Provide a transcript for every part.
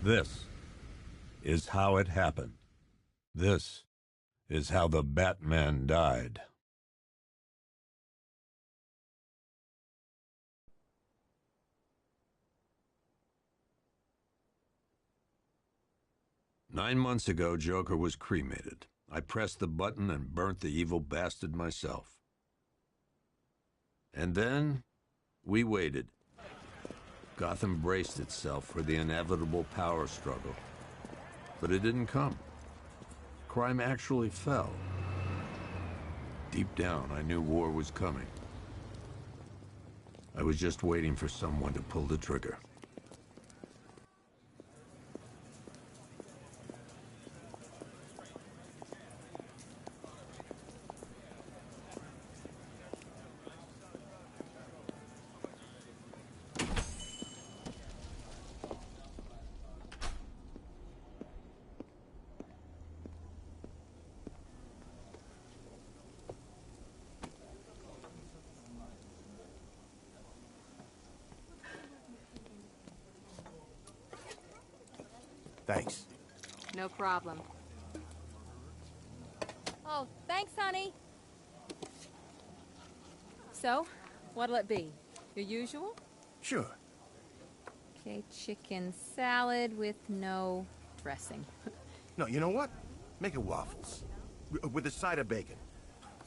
This is how it happened. This is how the Batman died. Nine months ago, Joker was cremated. I pressed the button and burnt the evil bastard myself. And then, we waited. Gotham braced itself for the inevitable power struggle. But it didn't come. Crime actually fell. Deep down, I knew war was coming. I was just waiting for someone to pull the trigger. Thanks. No problem. Oh, thanks, honey. So, what'll it be? Your usual? Sure. Okay, chicken salad with no dressing. No, you know what? Make it waffles. With a side of bacon.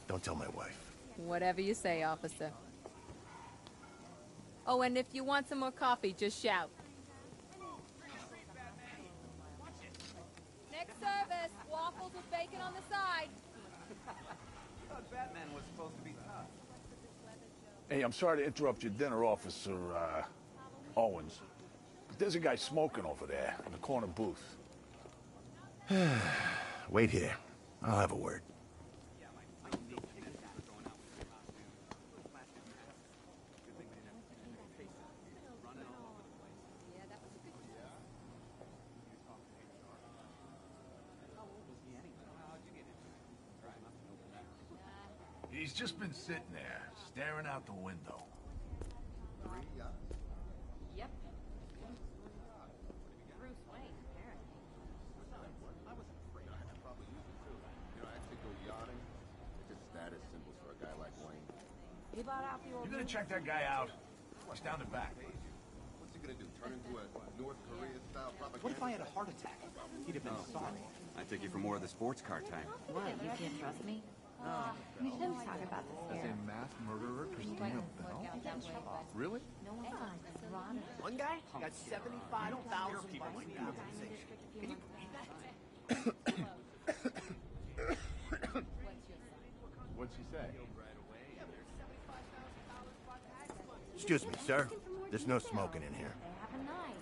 Don't tell my wife. Whatever you say, officer. Oh, and if you want some more coffee, just shout. Next service, waffles with bacon on the side. I thought Batman was supposed to be tough. Hey, I'm sorry to interrupt your dinner, Officer, Owens. But there's a guy smoking over there in the corner booth. Wait here. I'll have a word. He's just been sitting there, staring out the window. Yep. Bruce Wayne, apparently. I wasn't afraid. I probably used it too. You know, I actually go yachting. It's just status symbols for a guy like Wayne. He bought out the old... You gonna check that guy out? He's down the back. What's he gonna do? Turn into a North Korea-style propaganda? What if I had a heart attack? He'd have been sorry. I took you for more of the sports car type. What, you can't trust me? We shouldn't talk about this here. mass murderer, Christina Bell? Really? No one's on this. Ron. One guy got 75,000 bucks in compensation. Can you believe that? What'd she say? Excuse me, sir. There's no smoking in here. They have a knife.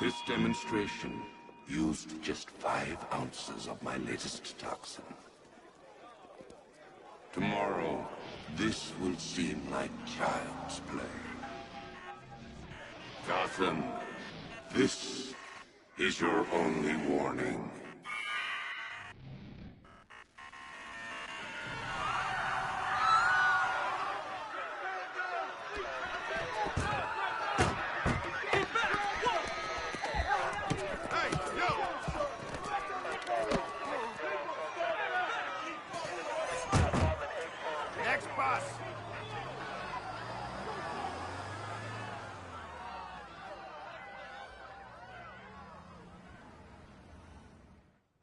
This demonstration used just 5 ounces of my latest toxin. Tomorrow, this will seem like child's play. Gotham, this is your only warning.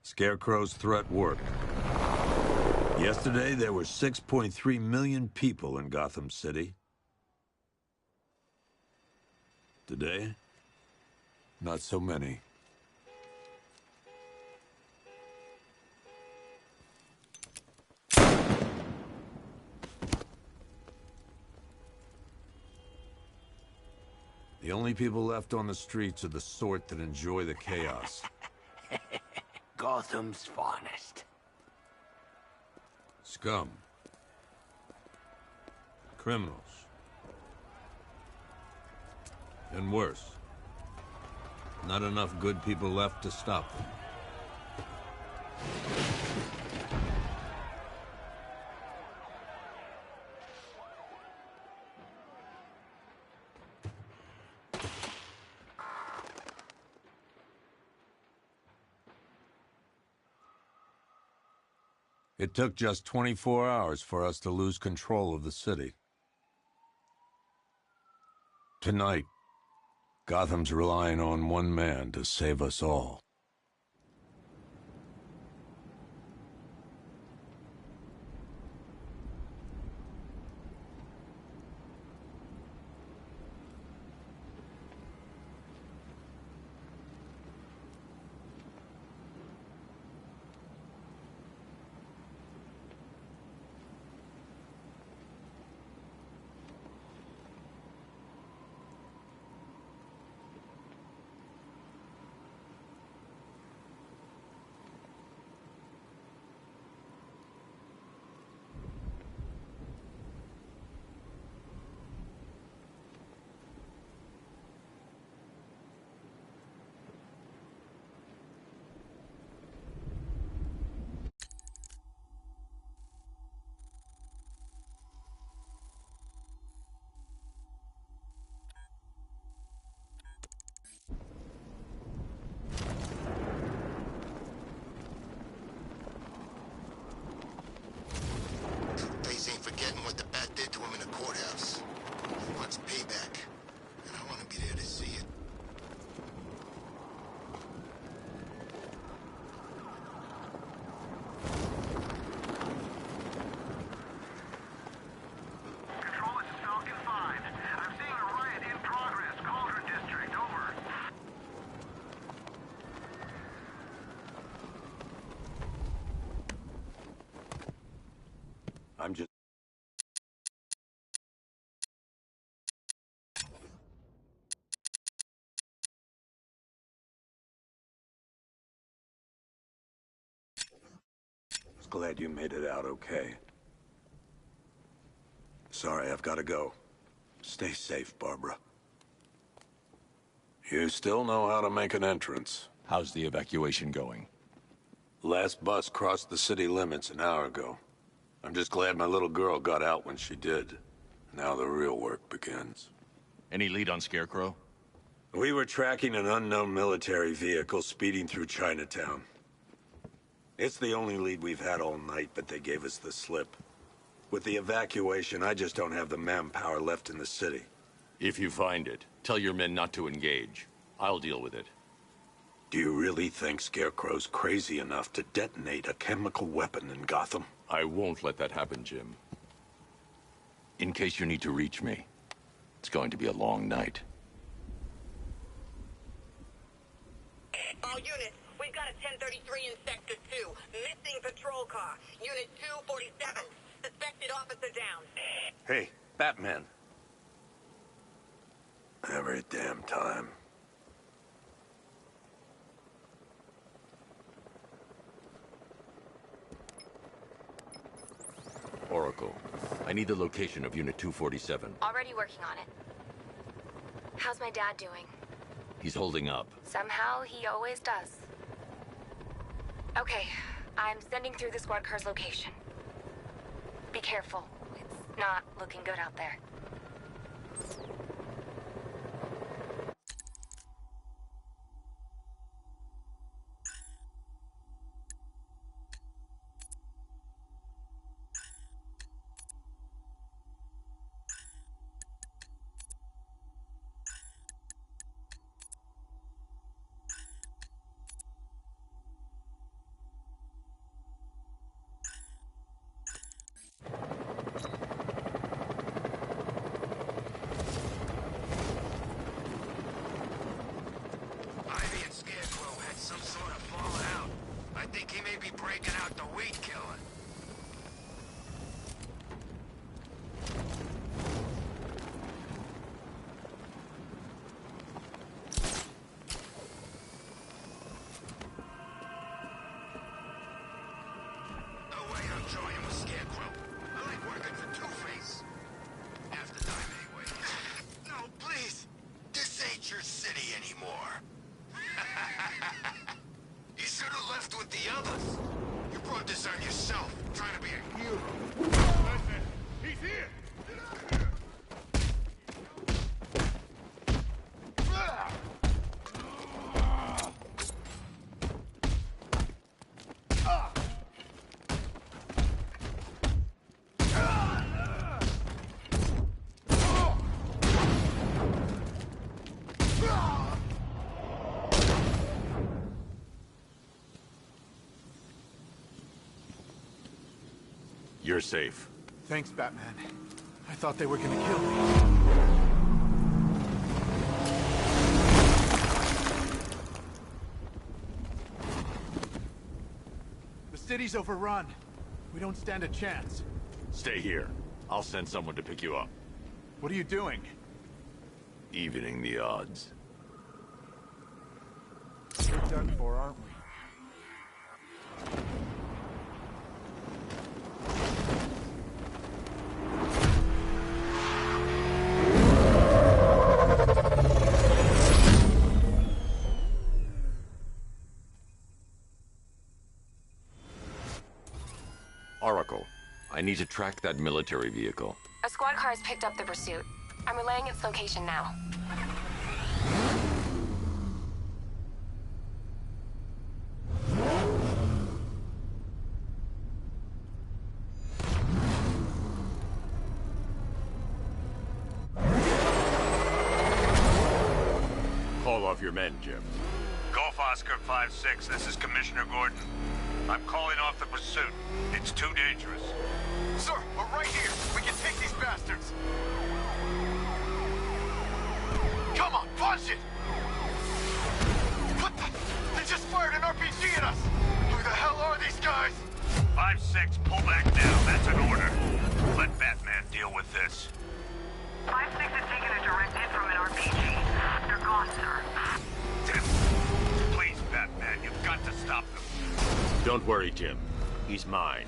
Scarecrow's threat worked. Yesterday, there were 6.3 million people in Gotham City. Today, not so many. The only people left on the streets are the sort that enjoy the chaos. Gotham's finest. Scum. Criminals. And worse. Not enough good people left to stop them. It took just 24 hours for us to lose control of the city. Tonight, Gotham's relying on one man to save us all. Face ain't forgetting what the bat did to him in the courthouse. He wants payback, and I want to be there to see it. Control, this is Falcon 5. I'm seeing a riot in progress. Cauldron District, over. I'm just... Glad you made it out okay. Sorry, I've got to go. Stay safe, Barbara. You still know how to make an entrance. How's the evacuation going? Last bus crossed the city limits an hour ago. I'm just glad my little girl got out when she did. Now the real work begins. Any lead on Scarecrow? We were tracking an unknown military vehicle speeding through Chinatown. It's the only lead we've had all night, but they gave us the slip. With the evacuation, I just don't have the manpower left in the city. If you find it, tell your men not to engage. I'll deal with it. Do you really think Scarecrow's crazy enough to detonate a chemical weapon in Gotham? I won't let that happen, Jim. In case you need to reach me, it's going to be a long night. All units, we've got a 1033 in Sector 2. Missing patrol car. Unit 247. Suspected officer down. Hey, Batman. Every damn time. Oracle, I need the location of Unit 247. Already working on it. How's my dad doing? He's holding up. Somehow, he always does. Okay, I'm sending through the squad car's location. Be careful. It's not looking good out there. You're safe. Thanks, Batman. I thought they were gonna kill me. The city's overrun. We don't stand a chance. Stay here. I'll send someone to pick you up. What are you doing? Evening the odds. We're done for, aren't we? Oracle, I need to track that military vehicle. A squad car has picked up the pursuit. I'm relaying its location now. Call off your men, Jim. Golf Oscar 5-6, this is Commissioner Gordon. I'm calling off the pursuit. It's too dangerous. Sir, we're right here. We can take these bastards. Come on, punch it! What the? They just fired an RPG at us! Who the hell are these guys? 5-6, pull back now. That's an order. Let Batman deal with this. 5-6 has taken a direct hit from an RPG. They're gone, sir. Please, Batman, you've got to stop them. Don't worry, Jim. He's mine.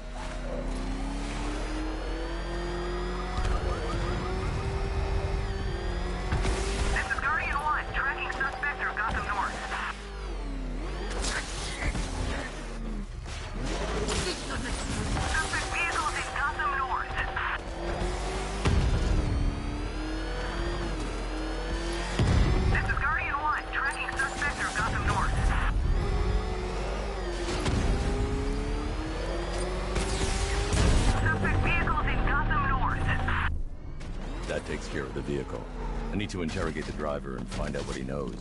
This is Guardian 1, tracking suspect through Gotham North. Suspect vehicles in Gotham North. This is Guardian 1, tracking suspect through Gotham North. Suspect vehicles in Gotham North. That takes care of the vehicle. I need to interrogate the driver and find out what he knows.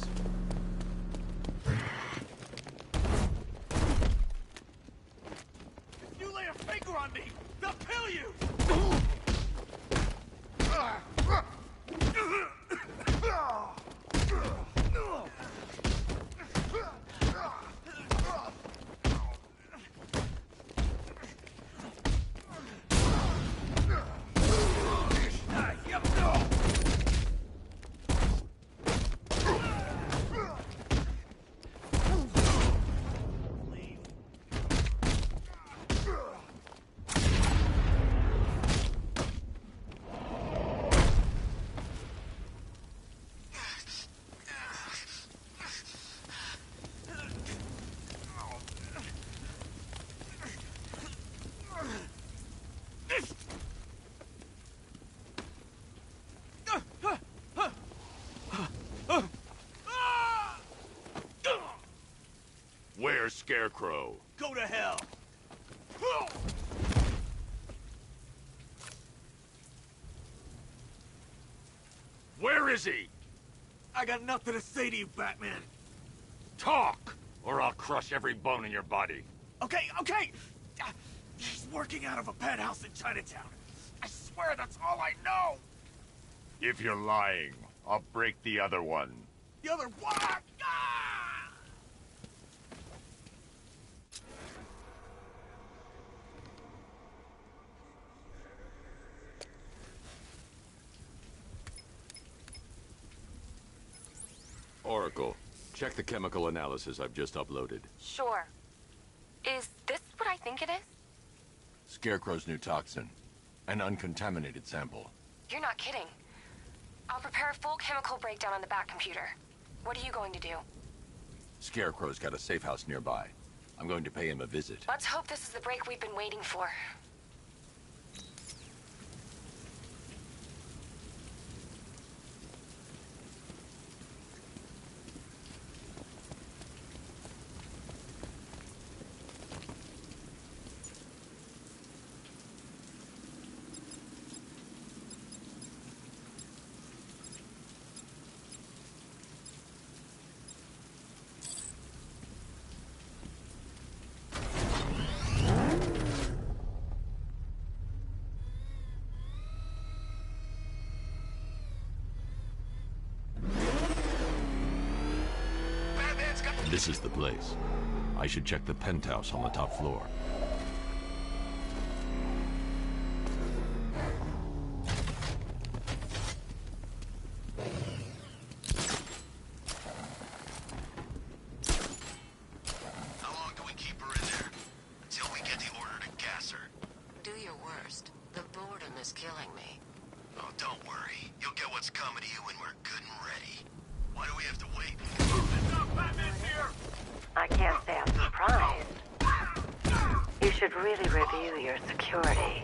If you lay a finger on me, they'll kill you! Where's Scarecrow? Go to hell! Where is he? I got nothing to say to you, Batman. Talk, or I'll crush every bone in your body. Okay. He's working out of a penthouse in Chinatown. I swear that's all I know. If you're lying, I'll break the other one. The other what? Ah! Oracle, check the chemical analysis I've just uploaded. Sure. Is this what I think it is? Scarecrow's new toxin. An uncontaminated sample. You're not kidding. I'll prepare a full chemical breakdown on the back computer. What are you going to do? Scarecrow's got a safe house nearby. I'm going to pay him a visit. Let's hope this is the break we've been waiting for. This is the place. I should check the penthouse on the top floor. How long do we keep her in there? Until we get the order to gas her. Do your worst. The boredom is killing me. Oh, don't worry. You'll get what's coming to you when we're good and ready. Why do we have to wait? Batman's here! I can't say I'm surprised. You should really review your security.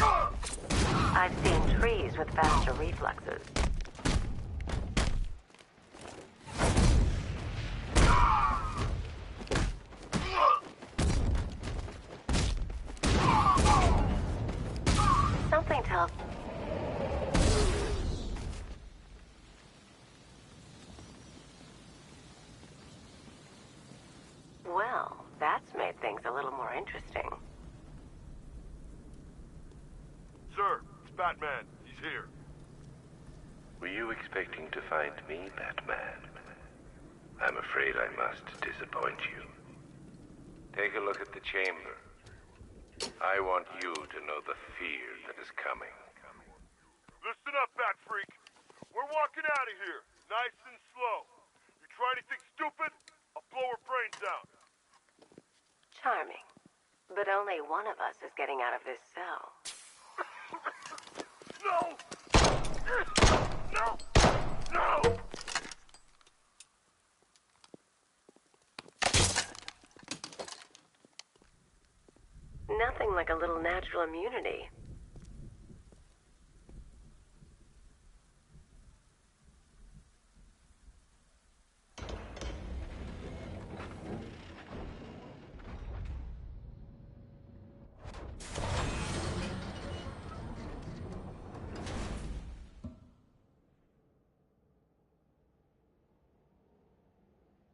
I've seen trees with faster reflexes. Something tells me. Well, that's made things a little more interesting. Sir, it's Batman. He's here. Were you expecting to find me, Batman? I'm afraid I must disappoint you. Take a look at the chamber. I want you to know the fear that is coming. Listen up, Bat Freak. We're walking out of here, nice and slow. You try anything stupid, I'll blow her brains out. Charming. But only one of us is getting out of this cell. No! No! No! Nothing like a little natural immunity.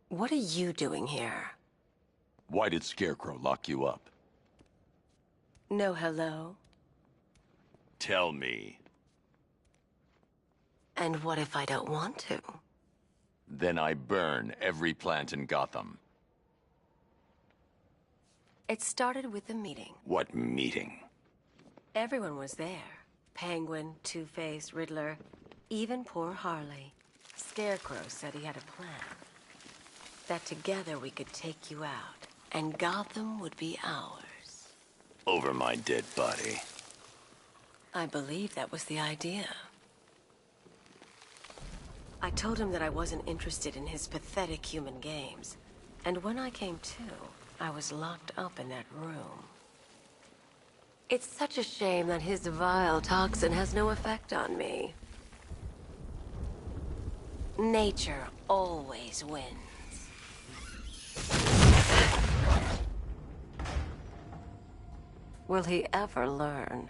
What are you doing here? Why did Scarecrow lock you up? No hello? Tell me. And what if I don't want to? Then I burn every plant in Gotham. It started with a meeting. What meeting? Everyone was there. Penguin, Two-Face, Riddler, even poor Harley. Scarecrow said he had a plan. That together we could take you out, and Gotham would be ours. Over my dead body. I believe that was the idea. I told him that I wasn't interested in his pathetic human games. And when I came to, I was locked up in that room. It's such a shame that his vile toxin has no effect on me. Nature always wins. Will he ever learn?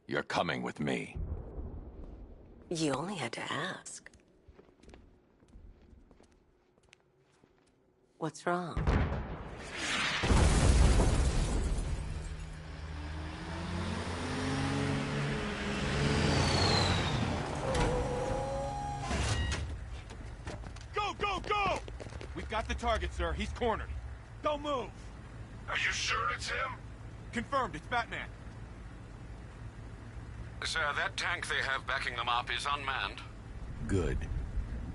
You're coming with me. You only had to ask. What's wrong? Go, go, go! We've got the target, sir. He's cornered. Don't move! Are you sure it's him? Confirmed, it's Batman. Sir, that tank they have backing them up is unmanned. Good.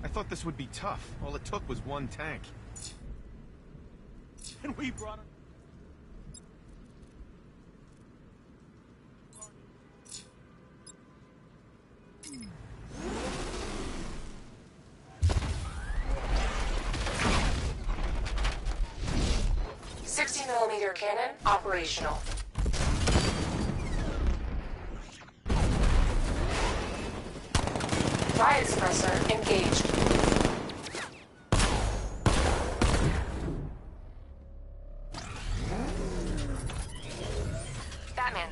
I thought this would be tough. All it took was one tank. And we brought him... .60mm cannon operational. Riot suppressor engaged. Batman,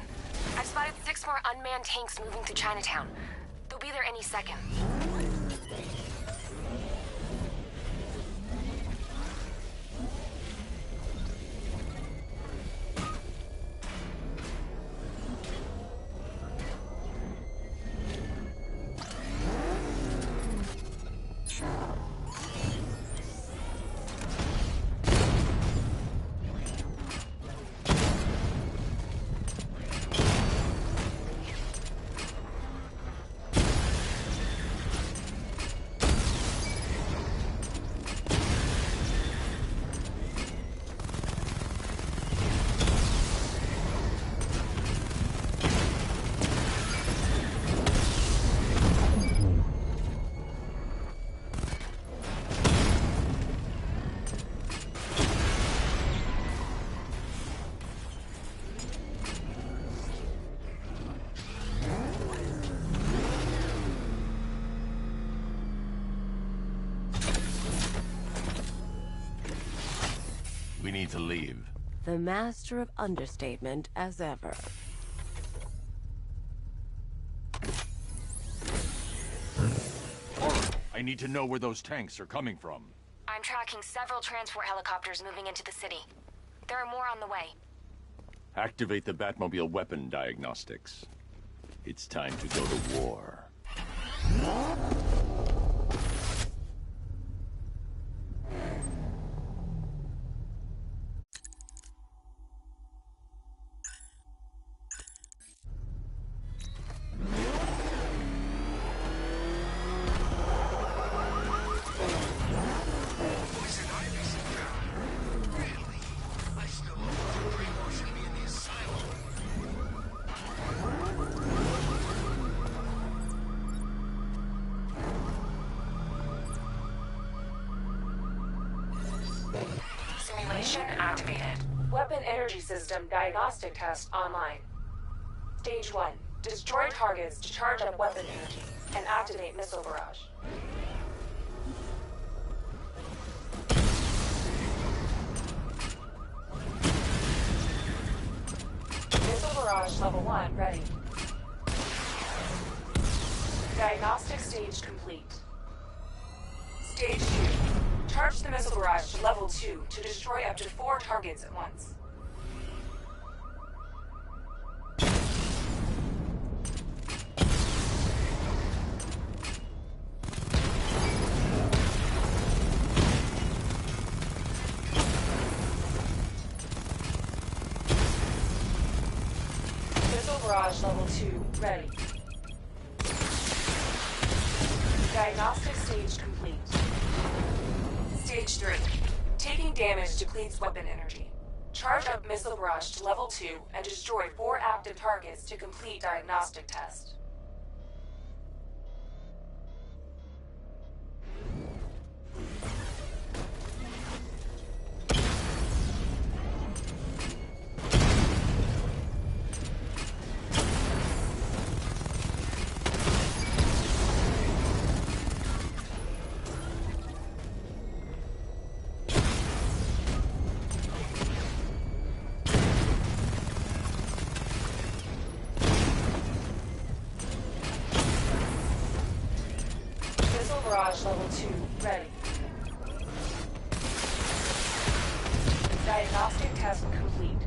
I've spotted 6 more unmanned tanks moving to Chinatown. They'll be there any second. We need to leave. The master of understatement as ever. I need to know where those tanks are coming from. I'm tracking several transport helicopters moving into the city. There are more on the way. Activate the Batmobile weapon diagnostics. It's time to go to war. Simulation activated. Weapon energy system diagnostic test online. Stage 1. Destroy targets to charge up weapon energy and activate missile barrage. Missile barrage level 1 ready. Diagnostic stage complete. Stage 2. Charge the missile barrage to level 2 to destroy up to 4 targets at once. Missile barrage level 2 ready. Diagnostic stage complete. Stage 3. Taking damage depletes weapon energy. Charge up missile barrage to level 2 and destroy 4 active targets to complete diagnostic test. Barrage level 2 ready. Diagnostic test complete.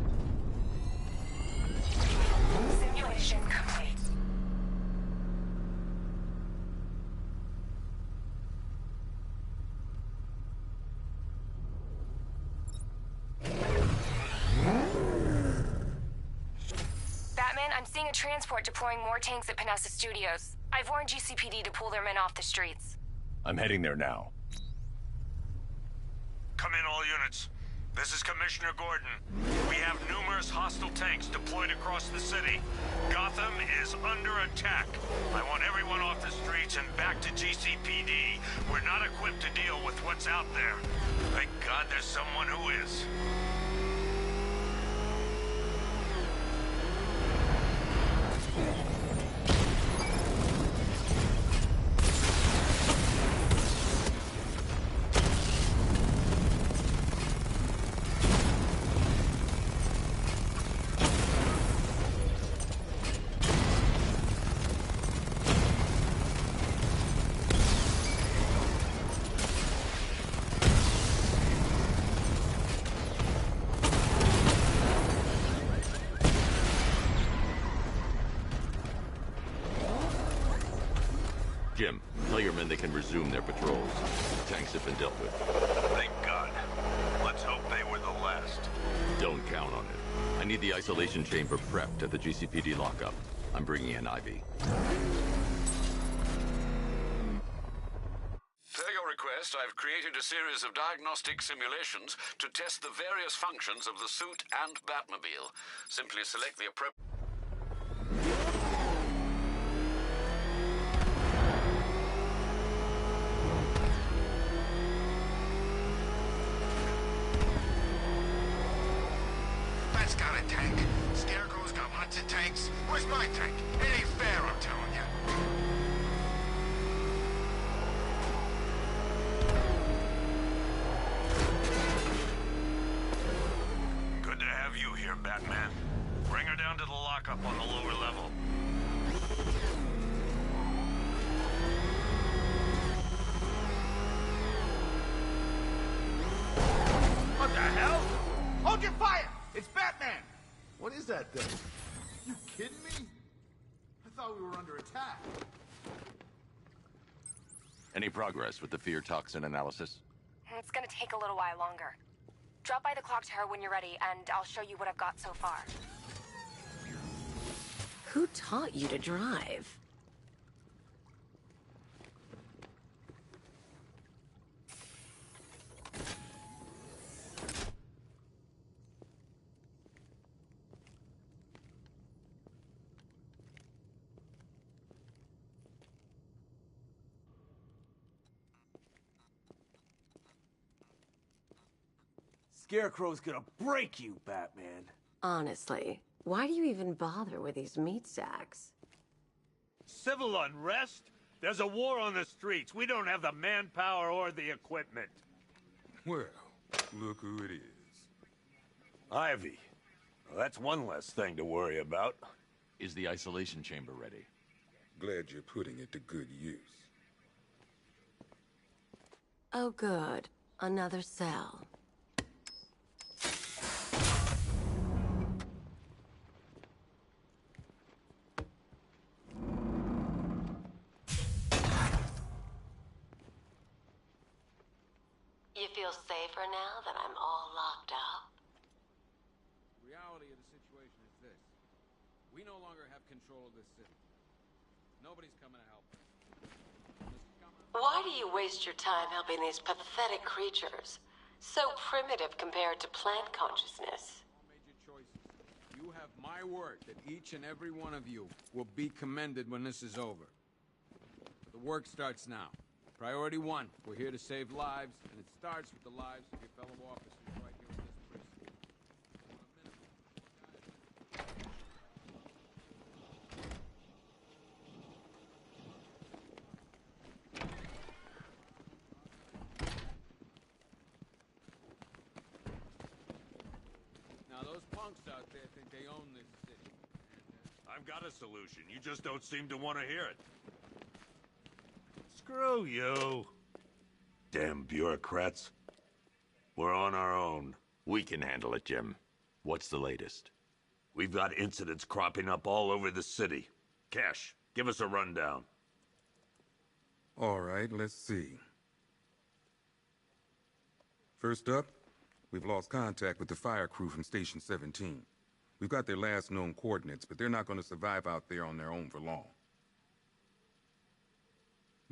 Simulation complete. Batman, I'm seeing a transport deploying more tanks at Panessa Studios. I've warned GCPD to pull their men off the streets. I'm heading there now. Come in, all units. This is Commissioner Gordon. We have numerous hostile tanks deployed across the city. Gotham is under attack. I want everyone off the streets and back to GCPD. We're not equipped to deal with what's out there. Thank God there's someone who is. Jim, tell your men they can resume their patrols. The tanks have been dealt with. Thank God. Let's hope they were the last. Don't count on it. I need the isolation chamber prepped at the GCPD lockup. I'm bringing in Ivy. Per your request, I've created a series of diagnostic simulations to test the various functions of the suit and Batmobile. Simply select the appropriate... Bat's got a tank. Scarecrow's got lots of tanks. Where's my tank? It ain't fair, I'm telling you. Batman. Bring her down to the lockup on the lower level. What the hell? Hold your fire! It's Batman! What is that thing? You kidding me? I thought we were under attack. Any progress with the fear toxin analysis? It's gonna take a little while longer. Drop by the clock tower when you're ready, and I'll show you what I've got so far. Who taught you to drive? Scarecrow's gonna break you, Batman. Honestly, why do you even bother with these meat sacks? Civil unrest? There's a war on the streets. We don't have the manpower or the equipment. Well, look who it is. Ivy. Well, that's one less thing to worry about. Is the isolation chamber ready? Glad you're putting it to good use. Oh, good. Another cell. You feel safer now that I'm all locked up? The reality of the situation is this. We no longer have control of this city. Nobody's coming to help us. Why do you waste your time helping these pathetic creatures? So primitive compared to plant consciousness. Major choices. You have my word that each and every one of you will be commended when this is over. But the work starts now. Priority 1, we're here to save lives, and it starts with the lives of your fellow officers right here in this precinct. Now those punks out there think they own this city. I've got a solution. You just don't seem to want to hear it. Screw you. Damn bureaucrats. We're on our own. We can handle it, Jim. What's the latest? We've got incidents cropping up all over the city. Cash, give us a rundown. All right, let's see. First up, we've lost contact with the fire crew from Station 17. We've got their last known coordinates, but they're not going to survive out there on their own for long.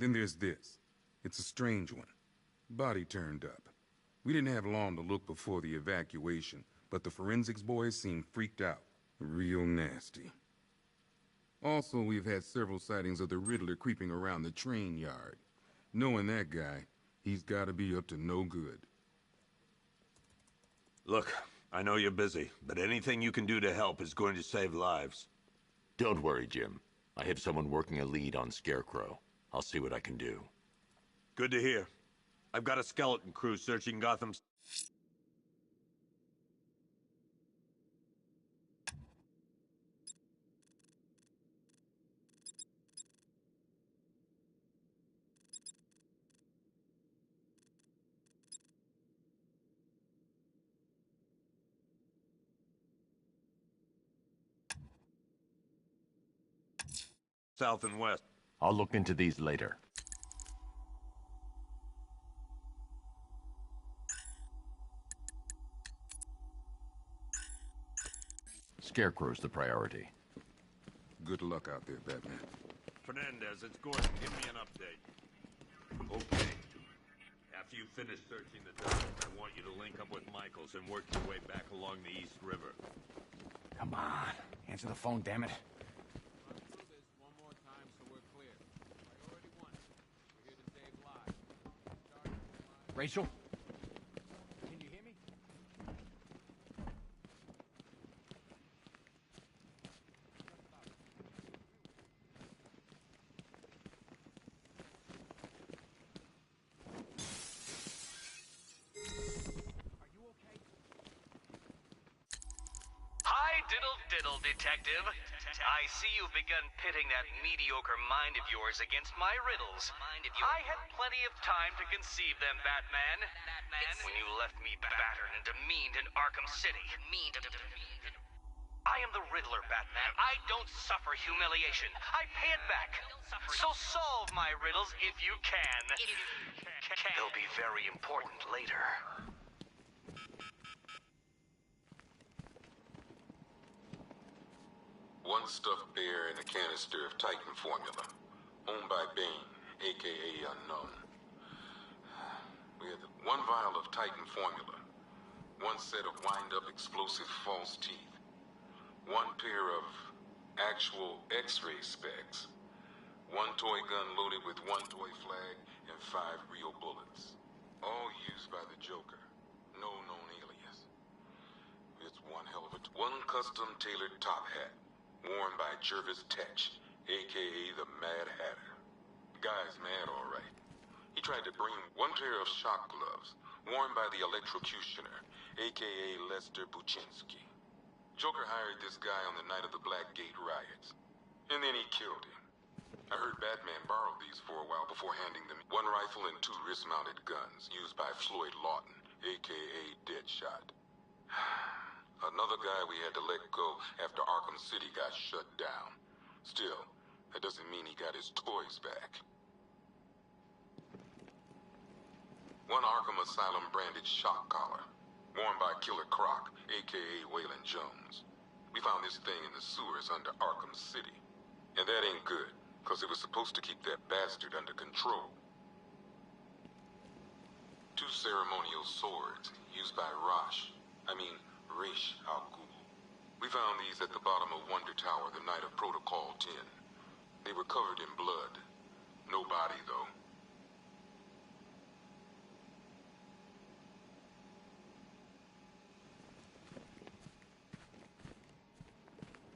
Then there's this. It's a strange one. Body turned up. We didn't have long to look before the evacuation, but the forensics boys seemed freaked out. Real nasty. Also, we've had several sightings of the Riddler creeping around the train yard. Knowing that guy, he's gotta be up to no good. Look, I know you're busy, but anything you can do to help is going to save lives. Don't worry, Jim. I have someone working a lead on Scarecrow. I'll see what I can do. Good to hear. I've got a skeleton crew searching Gotham's... south and west. I'll look into these later. Scarecrow's the priority. Good luck out there, Batman. Fernandez, it's Gordon. Give me an update. Okay. After you finish searching the dock, I want you to link up with Michaels and work your way back along the East River. Come on. Answer the phone, damn it. One more time so we're clear. Priority 1, we're here to save lives. Rachel? Can you hear me? detective. I see you've begun pitting that mediocre mind of yours against my riddles. I had plenty of time to conceive them, Batman. When you left me battered and demeaned in Arkham City. I am the Riddler, Batman. I don't suffer humiliation. I pay it back. So solve my riddles if you can. They'll be very important later. One stuffed bear and a canister of Titan formula, owned by Bane, aka Unknown. We had one vial of Titan formula, one set of wind-up explosive false teeth, one pair of actual X-ray specs, one toy gun loaded with one toy flag, and 5 real bullets. All used by the Joker. No known alias. It's one hell of a... One custom-tailored top hat, worn by Jervis Tetch, a.k.a. the Mad Hatter. Guy's mad, all right. He tried to bring one pair of shock gloves, worn by the Electrocutioner, a.k.a. Lester Buczynski. Joker hired this guy on the night of the Blackgate riots, and then he killed him. I heard Batman borrow these for a while before handing them one rifle and 2 wrist-mounted guns, used by Floyd Lawton, a.k.a. Deadshot. Another guy we had to let go after Arkham City got shut down. Still, that doesn't mean he got his toys back. One Arkham Asylum branded shock collar, worn by Killer Croc, a.k.a. Waylon Jones. We found this thing in the sewers under Arkham City. And that ain't good, because it was supposed to keep that bastard under control. 2 ceremonial swords, used by Raish Al Ghul. We found these at the bottom of Wonder Tower the night of Protocol 10. They were covered in blood. No body, though.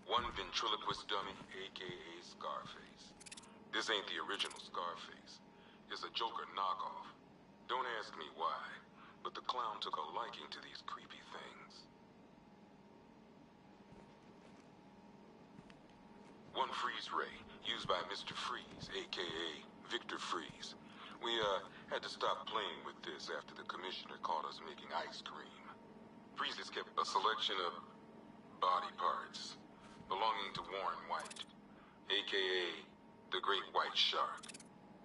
One ventriloquist dummy, a.k.a. Scarface. This ain't the original Scarface. It's a Joker knockoff. Don't ask me why, but the clown took a liking to these creepy things. One freeze ray, used by Mr. Freeze, a.k.a. Victor Freeze. We, had to stop playing with this after the commissioner caught us making ice cream. Freeze has kept a selection of body parts belonging to Warren White, a.k.a. the Great White Shark.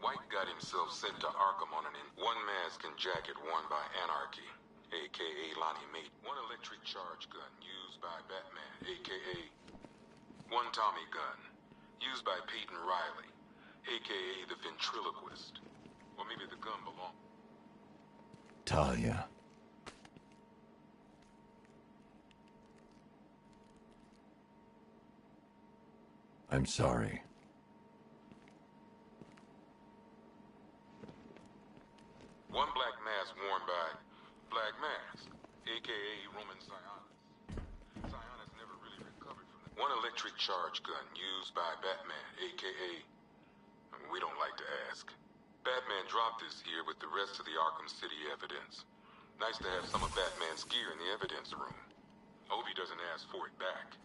White got himself sent to Arkham on one mask and jacket worn by Anarchy, a.k.a. Lonnie Mate. One electric charge gun used by Batman, a.k.a. one Tommy gun, used by Peyton Riley, a.k.a. the ventriloquist. Or maybe the gun belonged. Talia. I'm sorry. One black mask worn by Black Mask, a.k.a. Roman Sionis. Sionis never really recovered from the... One electric charge gun used by Batman, a.k.a. We don't like to ask. Batman dropped this here with the rest of the Arkham City evidence. Nice to have some of Batman's gear in the evidence room. Hope he doesn't ask for it back.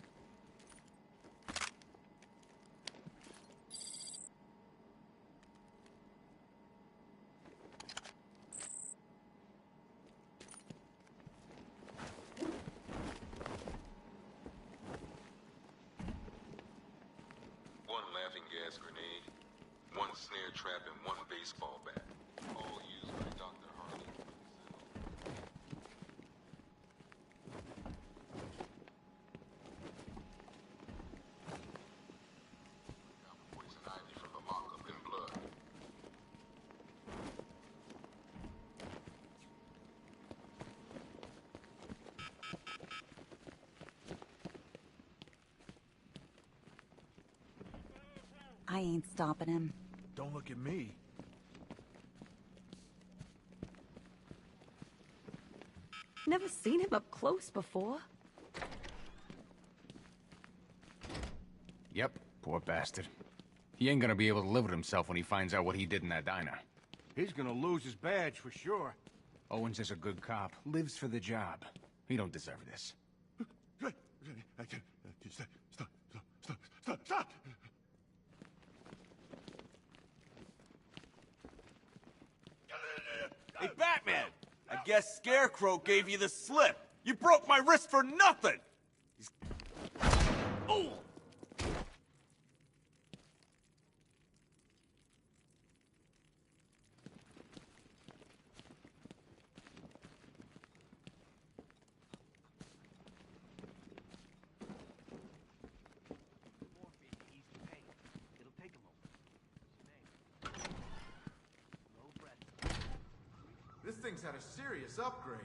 One laughing gas grenade, one snare trap, and one baseball bat. All used by Dr. Harley. Poison ivy from the lockup in blood. I ain't stopping him. Don't look at me. Never seen him up close before. Yep, poor bastard. He ain't gonna be able to live with himself when he finds out what he did in that diner. He's gonna lose his badge for sure. Owens is a good cop, lives for the job. He don't deserve this. Stop. Stop! Hey, Batman! I guess Scarecrow gave you the slip. You broke my wrist for nothing! Oh! This thing's had a serious upgrade.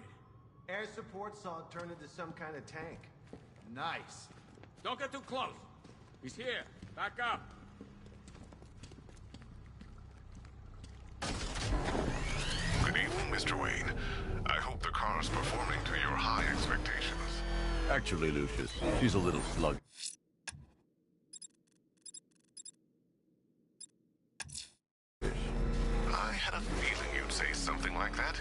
Air support saw it turn into some kind of tank. Nice. Don't get too close. He's here. Back up. Good evening, Mr. Wayne. I hope the car's performing to your high expectations. Actually, Lucius, she's a little sluggish. I had a feeling you'd say something like that.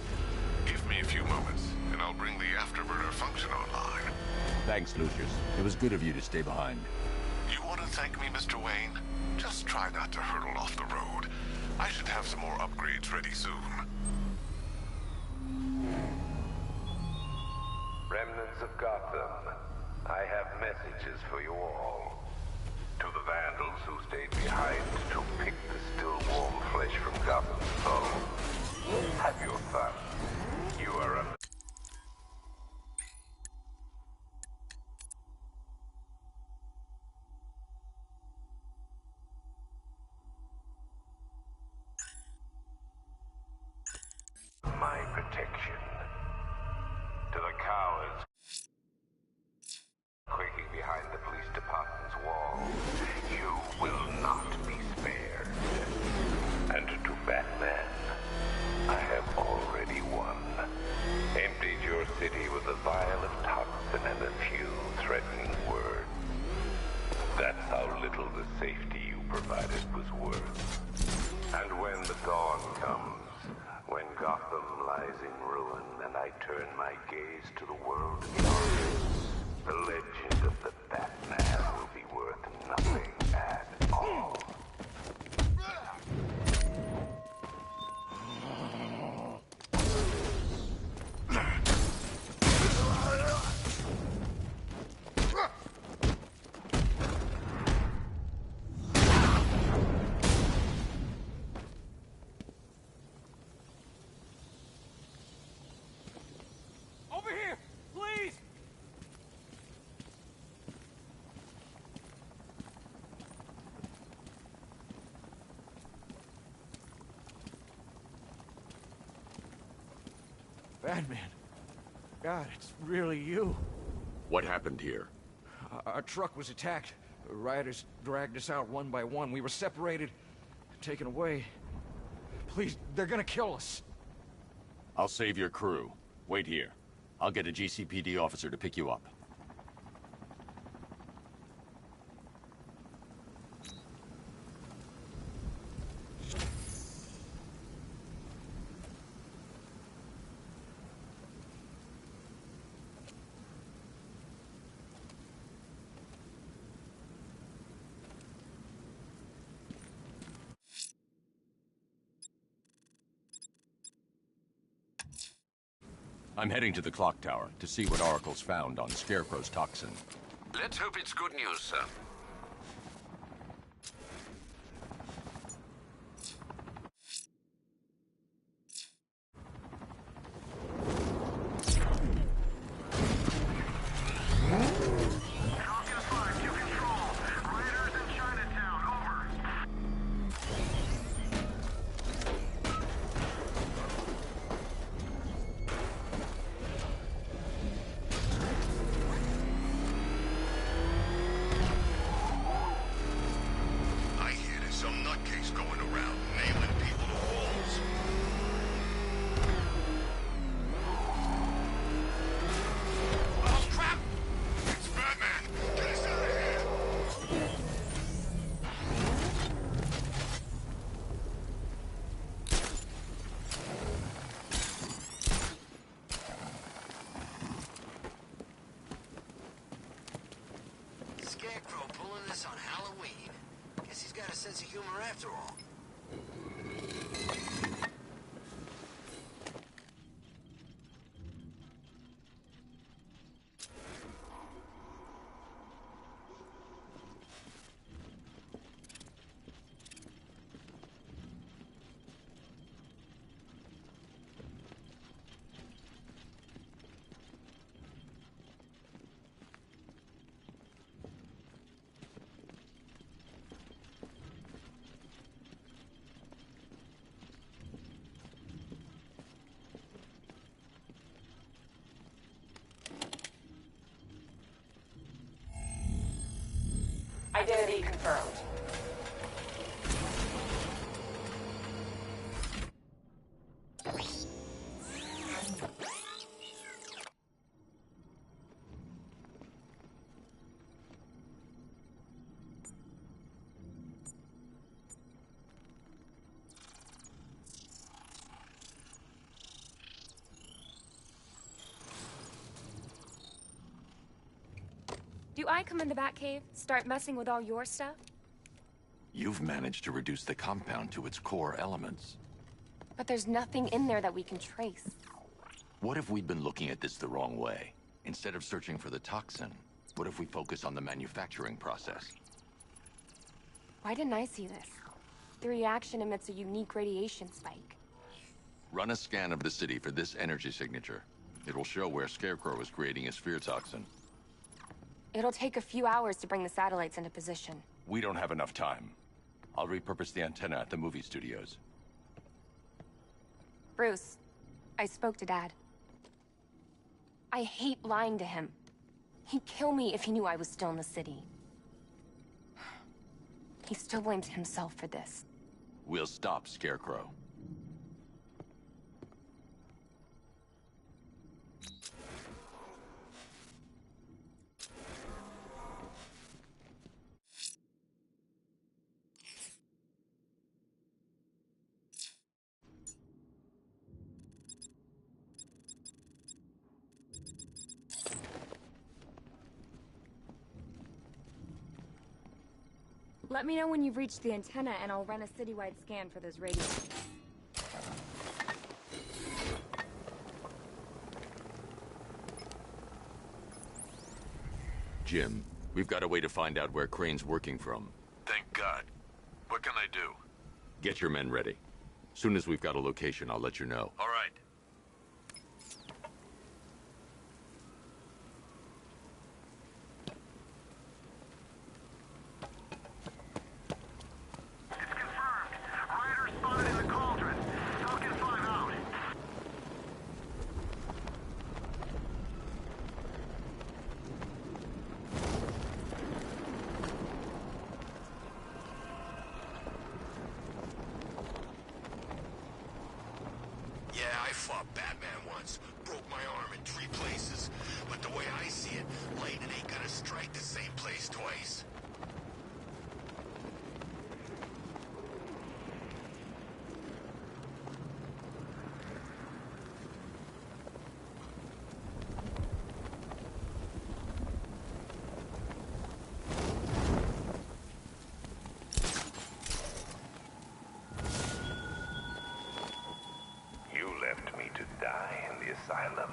Give me a few moments, and I'll bring the afterburner function online. Thanks, Lucius. It was good of you to stay behind. You want to thank me, Mr. Wayne? Just try not to hurtle off the road. I should have some more upgrades ready soon. Remnants of Gotham, I have messages for you all. To the vandals who stayed behind to pick the still warm flesh from Gotham's foe, have your fun. You are under... my protection. To the cowards quaking behind the police department's wall, you will not be spared. And to Batman, I have already won. Emptied your city with a vial of toxin and a few threatening words. That's how little the safety you provided was worth. And when the dawn comes, when Gotham lies in ruin and I turn my gaze to the world beyond, the legend of the Batman will be worth nothing at all. Over here! Please! Batman. God, it's really you. What happened here? Our truck was attacked. Rioters dragged us out one by one. We were separated, taken away. Please, they're gonna kill us. I'll save your crew. Wait here. I'll get a GCPD officer to pick you up. I'm heading to the clock tower to see what Oracle's found on Scarecrow's toxin. Let's hope it's good news, sir. sense of humor after all. Identity confirmed. Do I come in the Batcave, start messing with all your stuff? You've managed to reduce the compound to its core elements. But there's nothing in there that we can trace. What if we'd been looking at this the wrong way? Instead of searching for the toxin, what if we focus on the manufacturing process? Why didn't I see this? The reaction emits a unique radiation spike. Run a scan of the city for this energy signature. It will show where Scarecrow is creating a sphere toxin. It'll take a few hours to bring the satellites into position. We don't have enough time. I'll repurpose the antenna at the movie studios. Bruce, I spoke to Dad. I hate lying to him. He'd kill me if he knew I was still in the city. He still blames himself for this. We'll stop Scarecrow. Let me know when you've reached the antenna and I'll run a citywide scan for those radios. Jim, we've got a way to find out where Crane's working from. Thank God. What can I do? Get your men ready. Soon as we've got a location, I'll let you know. All right. I fought Batman once, broke my arm in 3 places. But the way I see it, lightning ain't gonna strike the same place twice. Asylum,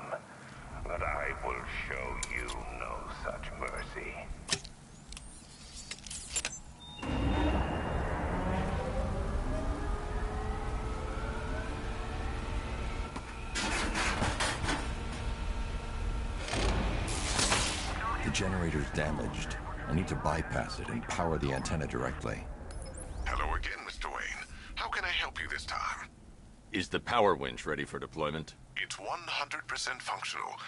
but I will show you no such mercy. The generator's damaged. I need to bypass it and power the antenna directly. Hello again, Mr. Wayne. How can I help you this time? Is the power winch ready for deployment? It's 100% functional,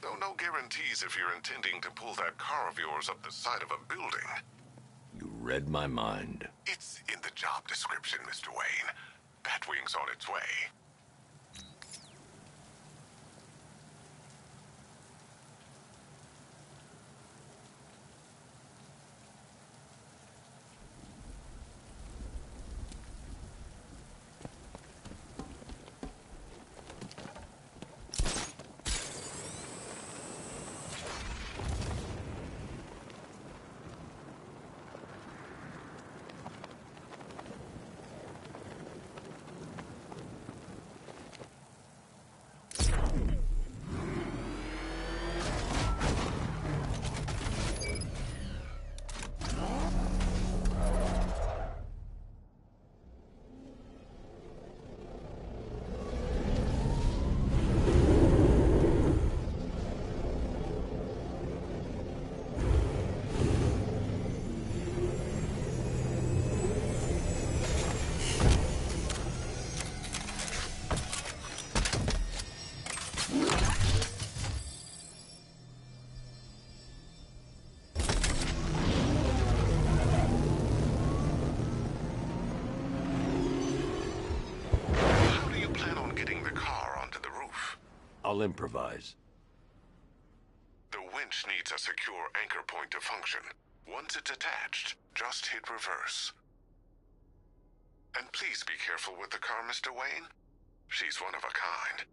though no guarantees if you're intending to pull that car of yours up the side of a building. You read my mind. It's in the job description, Mr. Wayne. Batwing's on its way. I'll improvise. The winch needs a secure anchor point to function. Once it's attached, just hit reverse. And please be careful with the car, Mr. Wayne. She's one of a kind.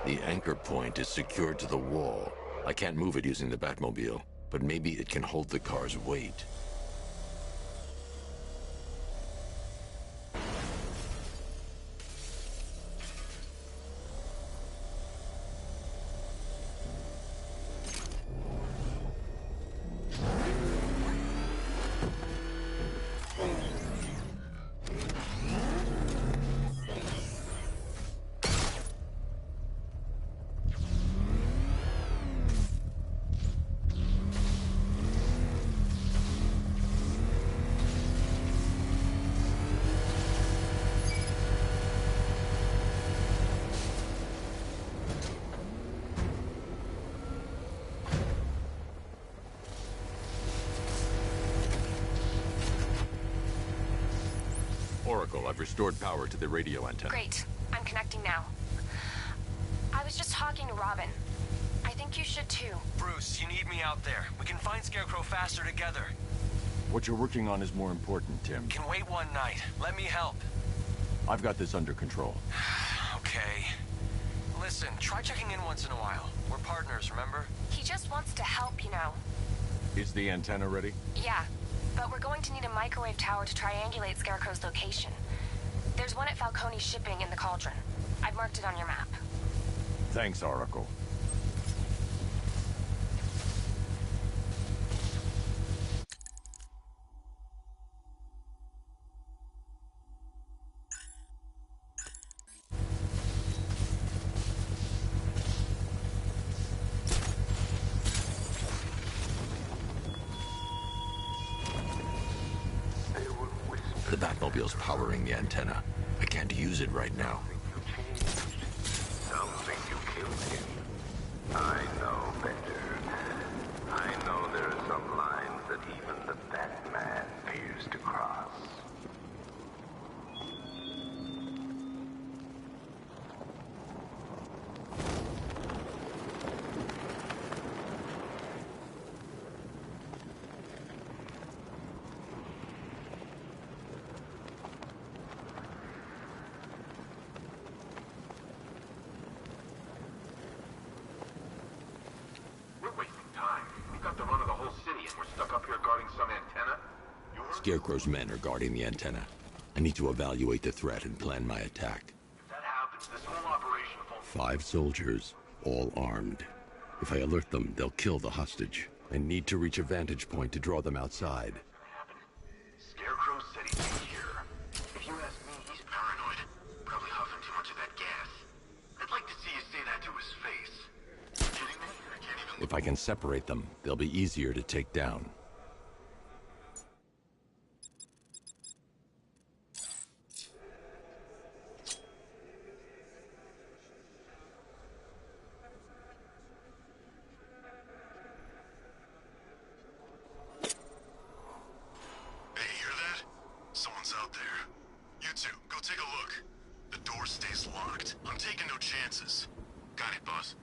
The anchor point is secured to the wall. I can't move it using the Batmobile, but maybe it can hold the car's weight. Oracle, I've restored power to the radio antenna. Great. I'm connecting now. I was just talking to Robin. I think you should too. Bruce, you need me out there. We can find Scarecrow faster together. What you're working on is more important, Tim. Can wait one night. Let me help. I've got this under control. Okay. Listen, try checking in once in a while. We're partners, remember? He just wants to help, you know. Is the antenna ready? Yeah, but we're going to need a microwave tower to triangulate Scarecrow's location. There's one at Falcone's shipping in the Cauldron. I've marked it on your map. Thanks, Oracle. The Batmobile's powering the antenna. I can't use it right now. Don't think you killed him. I know better. I know there are some lines that even the Batman fears to cross. Scarecrow's men are guarding the antenna. I need to evaluate the threat and plan my attack. If that happens, this whole operation will... 5 soldiers, all armed. If I alert them, they'll kill the hostage. I need to reach a vantage point to draw them outside. Scarecrow said he'd be here. If you ask me, he's paranoid. Probably huffing too much of that gas. I'd like to see you say that to his face. You kidding me? I can't even... If I can separate them, they'll be easier to take down. You two, go take a look. The door stays locked. I'm taking no chances. Got it, boss.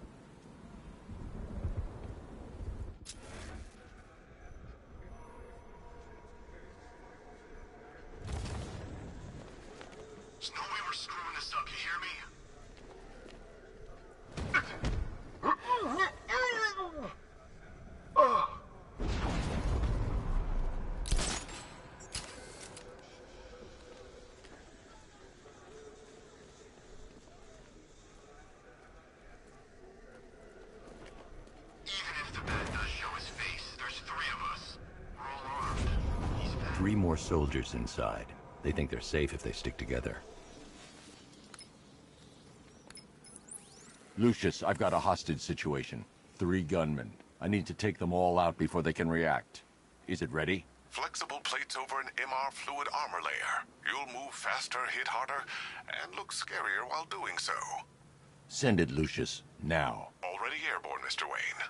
There's no way we're screwing this up, you hear me? Three more soldiers inside. They think they're safe if they stick together. Lucius, I've got a hostage situation. 3 gunmen. I need to take them all out before they can react. Is it ready? Flexible plates over an MR fluid armor layer. You'll move faster, hit harder, and look scarier while doing so. Send it, Lucius. Now. Already airborne, Mr. Wayne.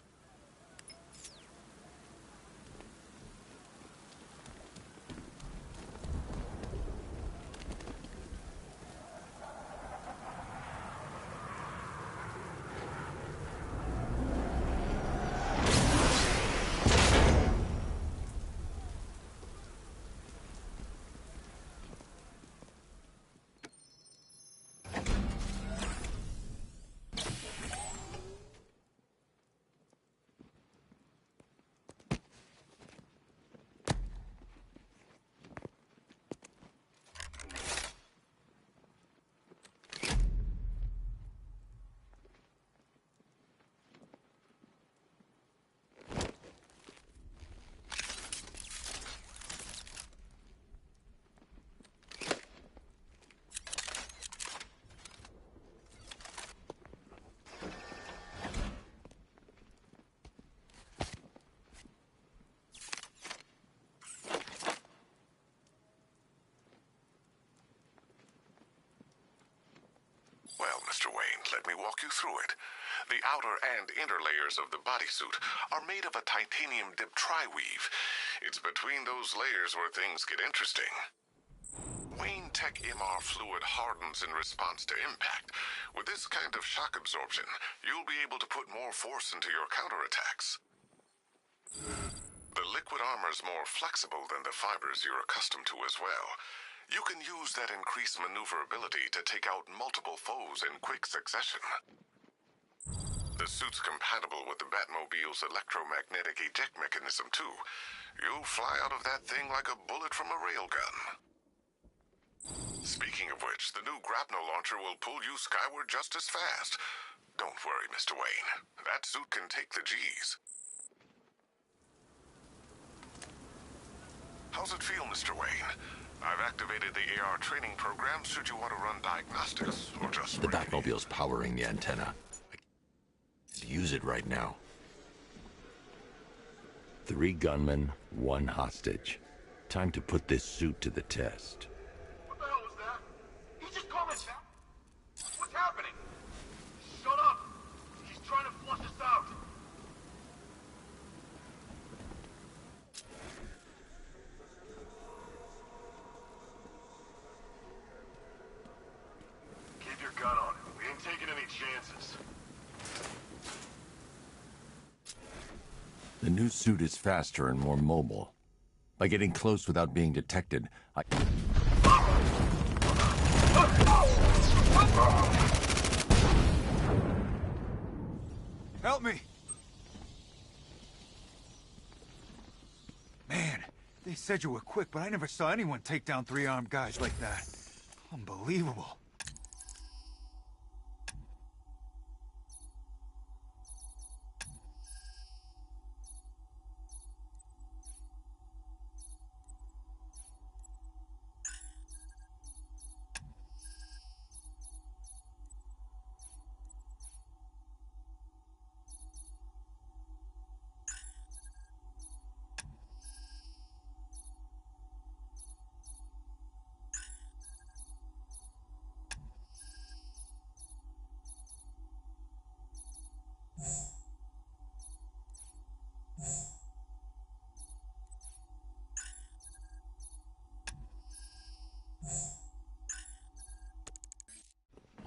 Well, Mr. Wayne, let me walk you through it. The outer and inner layers of the bodysuit are made of a titanium-dipped tri-weave. It's between those layers where things get interesting. Wayne Tech MR fluid hardens in response to impact. With this kind of shock absorption, you'll be able to put more force into your counterattacks. The liquid armor's more flexible than the fibers you're accustomed to as well. You can use that increased maneuverability to take out multiple foes in quick succession. The suit's compatible with the Batmobile's electromagnetic eject mechanism, too. You'll fly out of that thing like a bullet from a railgun. Speaking of which, the new grapnel launcher will pull you skyward just as fast. Don't worry, Mr. Wayne. That suit can take the G's. How's it feel, Mr. Wayne? I've activated the AR training program should you want to run diagnostics, or just... The Batmobile's powering the antenna. Use it right now. 3 gunmen, 1 hostage. Time to put this suit to the test. What the hell was that? He just called us out. What's happening? Shut up. He's trying to flush us out. Keep your gun on him. We ain't taking any chances. The new suit is faster and more mobile. By getting close without being detected, I... Help me! Man, they said you were quick, but I never saw anyone take down 3 armed guys like that. Unbelievable.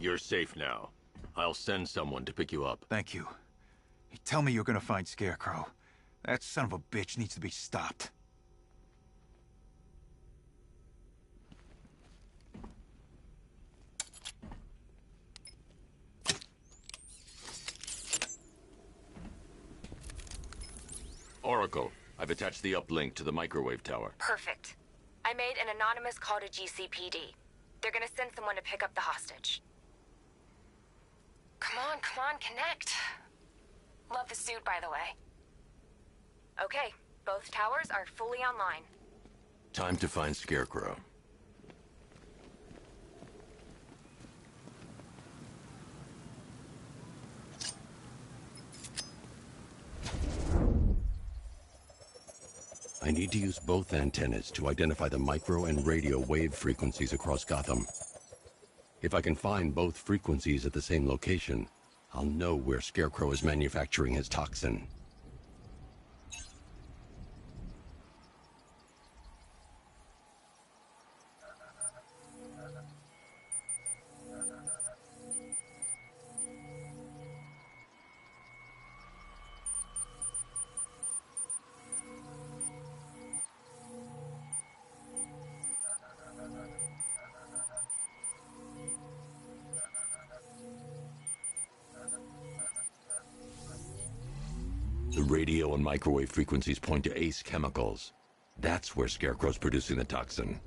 You're safe now. I'll send someone to pick you up. Thank you. Hey, tell me you're gonna find Scarecrow. That son of a bitch needs to be stopped. Oracle, I've attached the uplink to the microwave tower. Perfect. I made an anonymous call to GCPD. They're gonna send someone to pick up the hostage. Come on, connect. Love the suit, by the way. Okay, both towers are fully online. Time to find Scarecrow. I need to use both antennas to identify the micro and radio wave frequencies across Gotham. If I can find both frequencies at the same location, I'll know where Scarecrow is manufacturing his toxin. The radio and microwave frequencies point to Ace Chemicals. That's where Scarecrow's producing the toxin.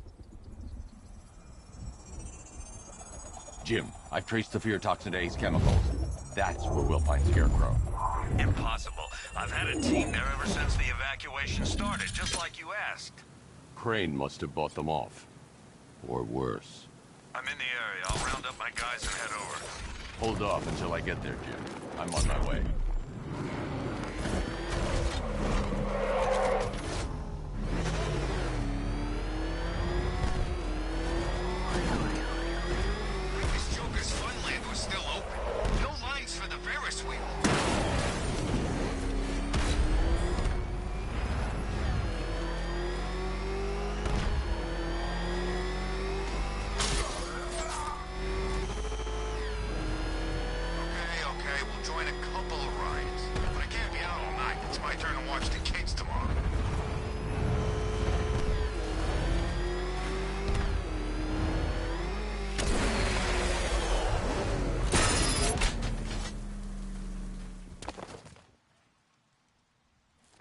Jim, I've traced the fear toxin to Ace Chemicals. That's where we'll find Scarecrow. Impossible. I've had a team there ever since the evacuation started, just like you asked. Crane must have bought them off. Or worse. I'm in the area. I'll round up my guys and head over. Hold off until I get there, Jim. I'm on my way. This Joker's Funland was still open. No lines for the Ferris wheel. Okay, we'll join a couple of rides. But I can't be out all night. It's my turn to watch the kids tomorrow.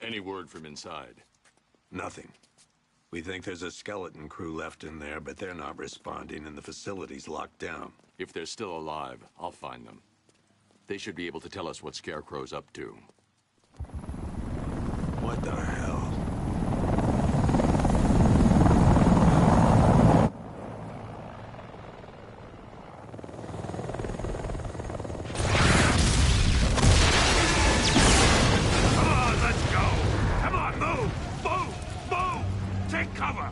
Any word from inside? Nothing. We think there's a skeleton crew left in there, but they're not responding and the facility's locked down. If they're still alive, I'll find them. They should be able to tell us what Scarecrow's up to. What the hell? Come on, let's go! Come on, move! Move! Move! Take cover!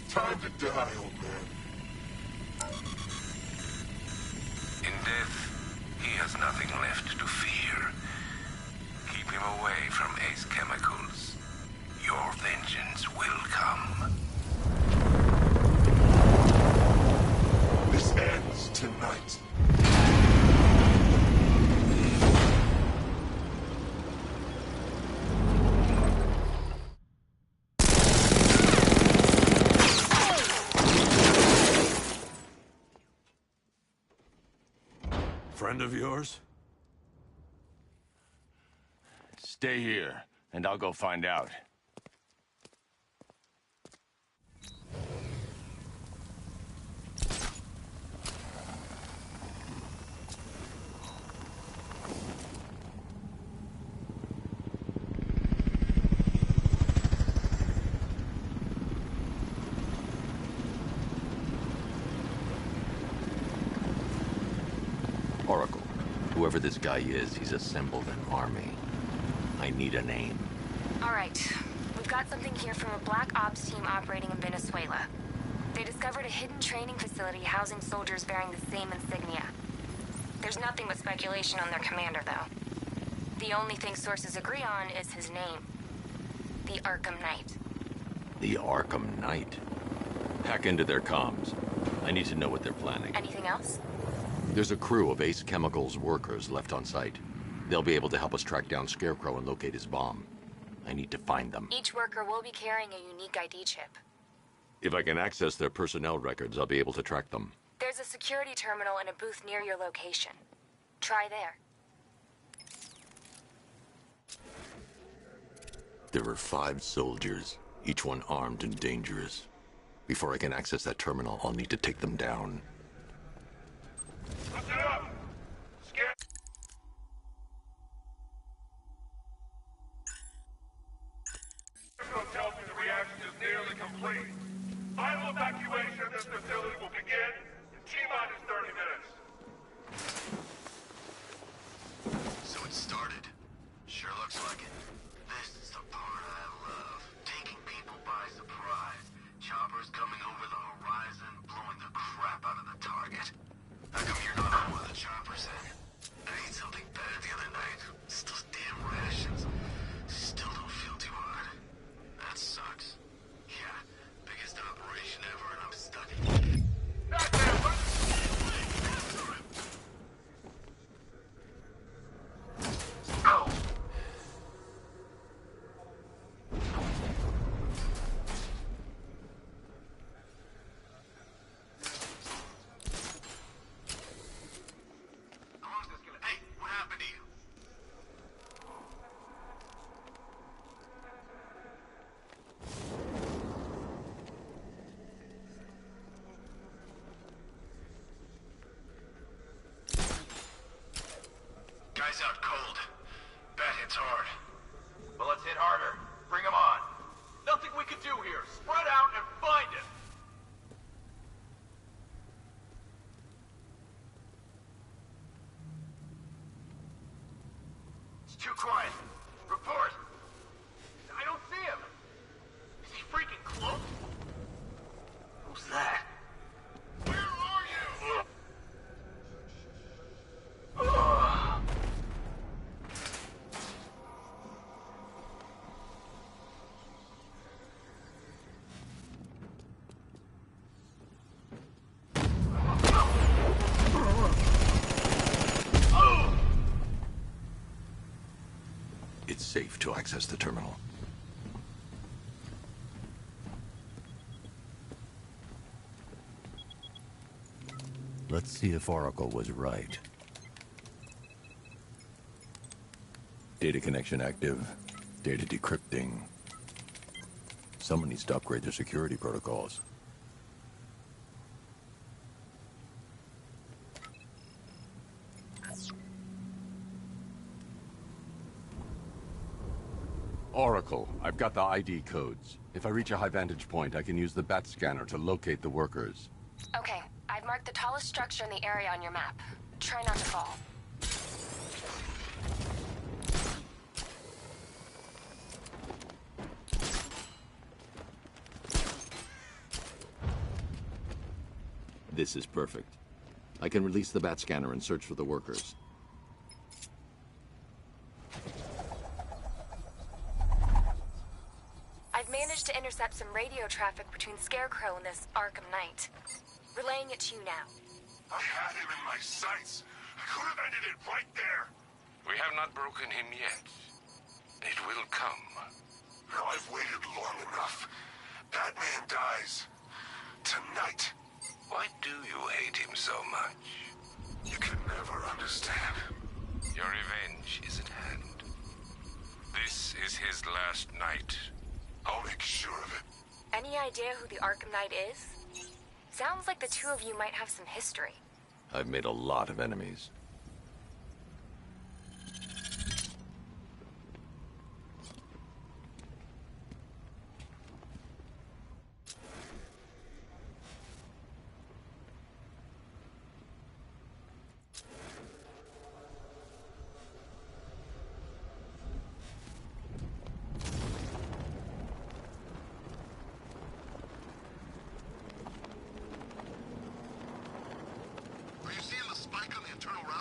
Time to die, old man. In death, he has nothing left to fear. Keep him away from Ace Chemicals. Your vengeance will come. This ends tonight. Friend of yours? Stay here, and I'll go find out. Oracle, whoever this guy is, he's assembled an army. I need a name. All right. We've got something here from a Black Ops team operating in Venezuela. They discovered a hidden training facility housing soldiers bearing the same insignia. There's nothing but speculation on their commander, though. The only thing sources agree on is his name. The Arkham Knight. The Arkham Knight. Hack into their comms. I need to know what they're planning. Anything else? There's a crew of Ace Chemicals workers left on site. They'll be able to help us track down Scarecrow and locate his bomb. I need to find them. Each worker will be carrying a unique ID chip. If I can access their personnel records, I'll be able to track them. There's a security terminal in a booth near your location. Try there. There are 5 soldiers, each one armed and dangerous. Before I can access that terminal, I'll need to take them down. Lift it up! Scarecrow tells me the reaction is nearly complete. Final evacuation of this facility will begin in T-minus 30 minutes. So it started. Sure looks like it. This is the part I love. Taking people by surprise. Choppers coming over the horizon, blowing the crap out of the target. How come you're not on one of the choppers then? I ate something bad the other night. It's those damn rations. Still don't feel too hot. That sucks. Yeah, biggest operation ever and I'm stuck. Hey, what happened to you? Guy's out cold. Bat hits hard. Well, let's hit harder. Bring him on. Nothing we can do here. Spread out and find him. It's too quiet. Report. I don't see him. Is he freaking close? Who's that? Where are you? It's safe to access the terminal. Let's see if Oracle was right. Data connection active. Data decrypting. Someone needs to upgrade their security protocols. Oracle, I've got the ID codes. If I reach a high vantage point, I can use the bat scanner to locate the workers. Okay, I've marked the tallest structure in the area on your map. Try not to fall. This is perfect. I can release the bat scanner and search for the workers. I've managed to intercept some radio traffic between Scarecrow and this Arkham Knight. Relaying it to you now. I had him in my sights. I could have ended it right there. We have not broken him yet. It will come. Now I've waited long enough. Batman dies. Tonight. Why do you hate him so much? You can never understand. Your revenge is at hand. This is his last night. I'll make sure of it. Any idea who the Arkham Knight is? Sounds like the two of you might have some history. I've made a lot of enemies. Are you seeing the spike on the internal route?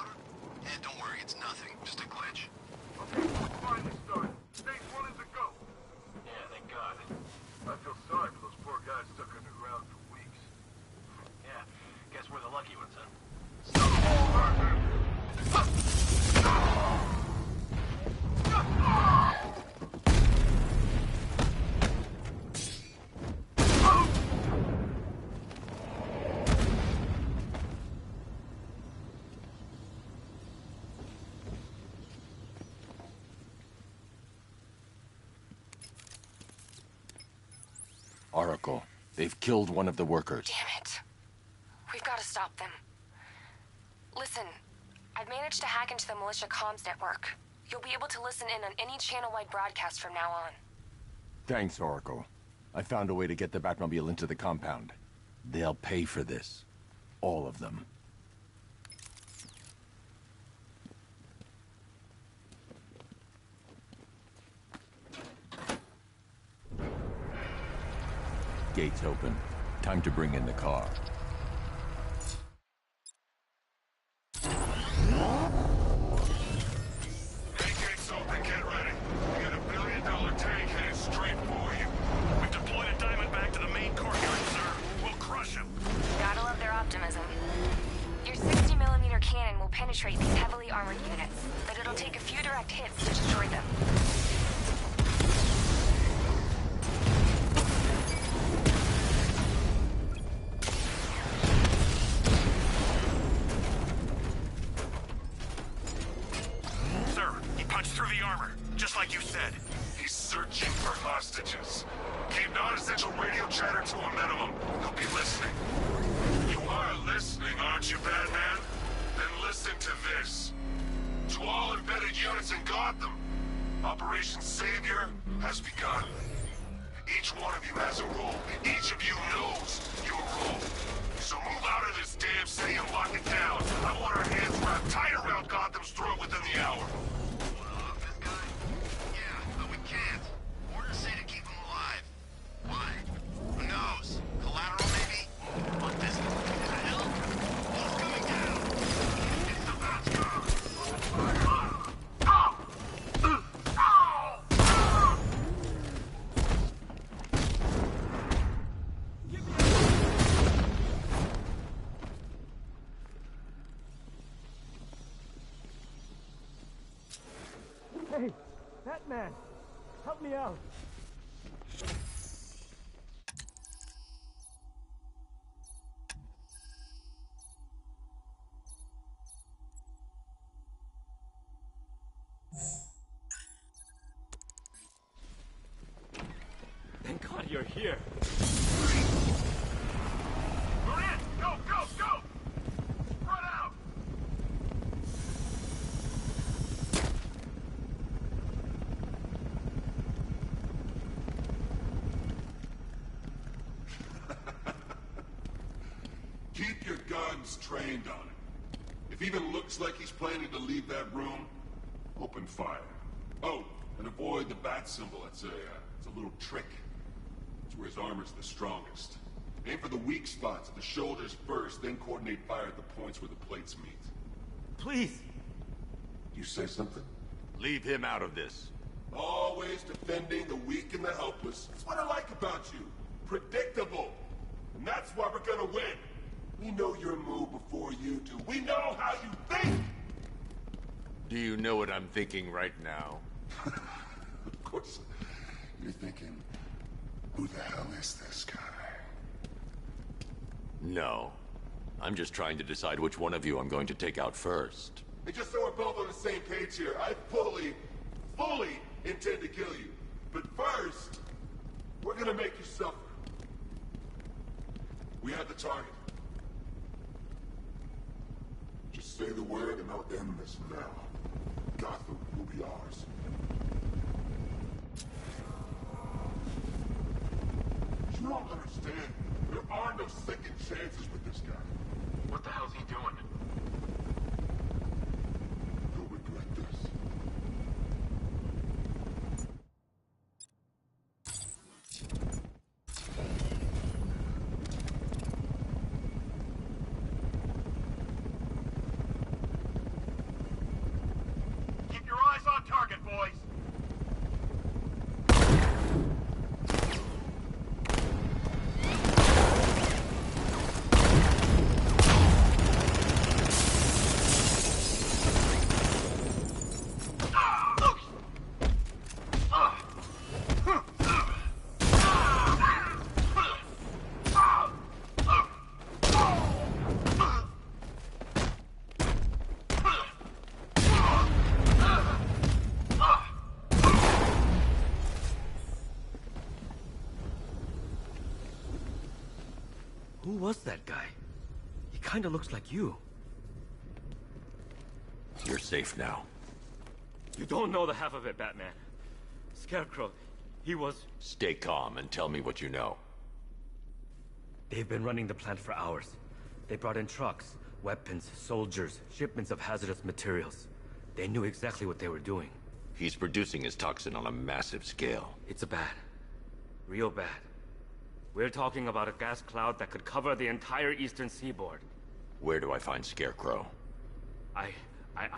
I feel sorry for those poor guys stuck underground for weeks. Yeah, guess we're the lucky ones, huh? Oracle, they've killed one of the workers. Damn it. We've got to stop them. Listen, I've managed to hack into the militia comms network. You'll be able to listen in on any channel-wide broadcast from now on. Thanks, Oracle. I found a way to get the Batmobile into the compound. They'll pay for this. All of them. Gates open. Time to bring in the car. Hey, gates open, get ready. We got $1 billion tank headed straight for you. We've deployed a Diamondback to the main courtyard, sir. We'll crush him. Gotta love their optimism. Your 60mm cannon will penetrate these heavily armored units, but it'll take a few direct hits to destroy them. Sir, he punched through the armor, just like you said. He's searching for hostages. Keep non-essential radio chatter to a minimum. He'll be listening. You are listening, aren't you, Batman? Then listen to this. To all embedded units in Gotham, Operation Savior has begun. Each one of you has a role. Each of you knows your role. So move out of this damn city and lock it down. I want our hands wrapped tight around Gotham's throat within the hour. But we can't. Orders say to keep him alive. Why? Who knows? Collateral, maybe? What this? The hell? He's coming down. It's the Batman. Hey, Batman! Help me out! Thank God you're here. We're in! Go, go, go! Run out! Keep your guns trained on him. If even looks like he's planning to leave that room, open fire. Oh, and avoid the bat symbol. It's a little trick. It's where his armor's the strongest. Aim for the weak spots at the shoulders first, then coordinate fire at the points where the plates meet. Please. You say something? Leave him out of this. Always defending the weak and the helpless. That's what I like about you. Predictable. And that's why we're gonna win. We know your move before you do. We know how you think! Do you know what I'm thinking right now? Of course. You're thinking, who the hell is this guy? No. I'm just trying to decide which one of you I'm going to take out first. And just so we're both on the same page here, I fully intend to kill you. But first, we're gonna make you suffer. We have the target. Just say the word and I'll end this now. Gotham will be ours. You don't understand. There are no second chances with this guy. What the hell's he doing? You'll regret this. Keep your eyes on target, boys! Who was that guy? He kinda looks like you. You're safe now. You don't know the half of it, Batman. Scarecrow, he was... Stay calm and tell me what you know. They've been running the plant for hours. They brought in trucks, weapons, soldiers, shipments of hazardous materials. They knew exactly what they were doing. He's producing his toxin on a massive scale. It's bad. Real bad. We're talking about a gas cloud that could cover the entire eastern seaboard. Where do I find Scarecrow? I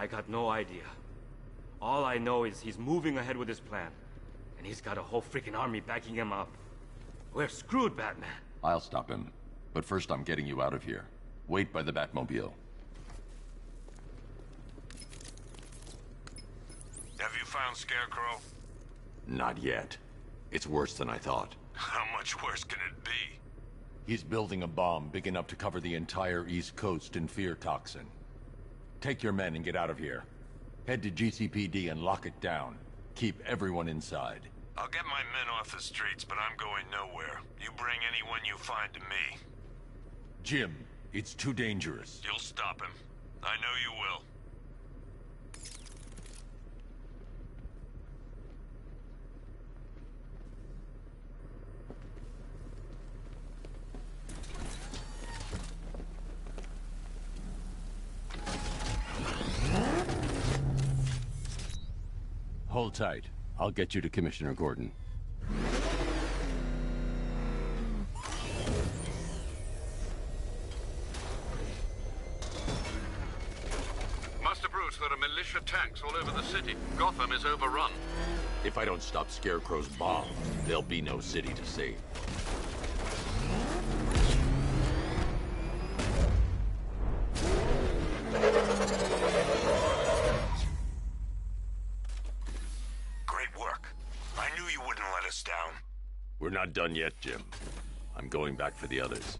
got no idea. All I know is he's moving ahead with his plan. And he's got a whole freaking army backing him up. We're screwed, Batman. I'll stop him. But first I'm getting you out of here. Wait by the Batmobile. Have you found Scarecrow? Not yet. It's worse than I thought. How much worse can it be? He's building a bomb big enough to cover the entire East Coast in fear toxin. Take your men and get out of here. Head to GCPD and lock it down. Keep everyone inside. I'll get my men off the streets, but I'm going nowhere. You bring anyone you find to me. Jim, it's too dangerous. You'll stop him. I know you will. Hold tight. I'll get you to Commissioner Gordon. Master Bruce, there are militia tanks all over the city. Gotham is overrun. If I don't stop Scarecrow's bomb, there'll be no city to save. We're not done yet, Jim. I'm going back for the others.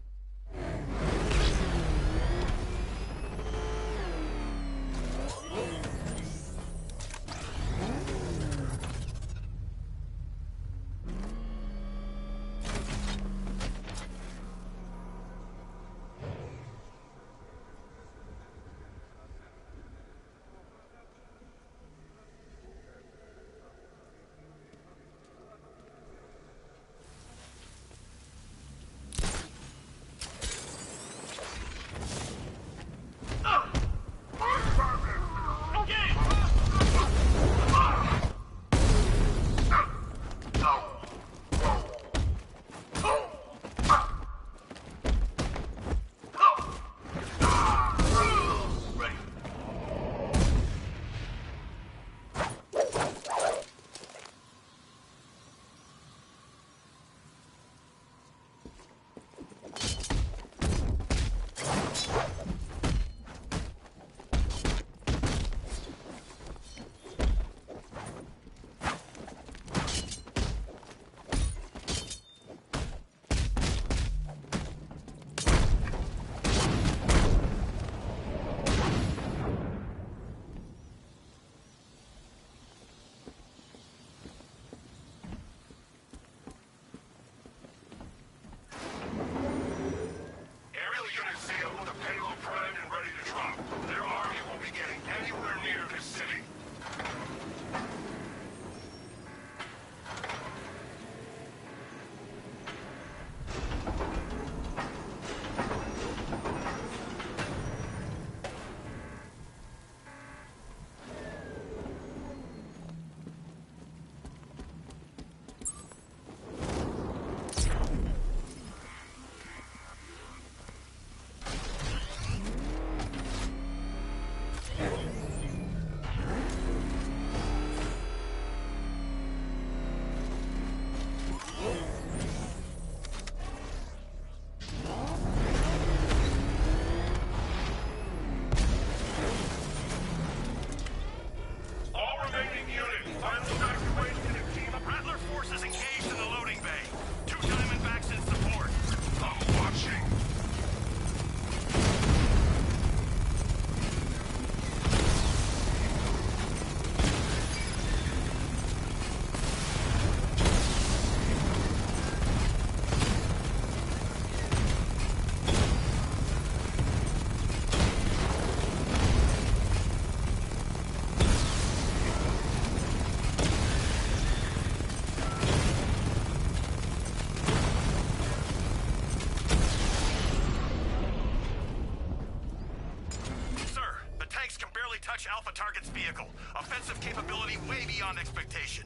Alpha target's vehicle. Offensive capability way beyond expectation.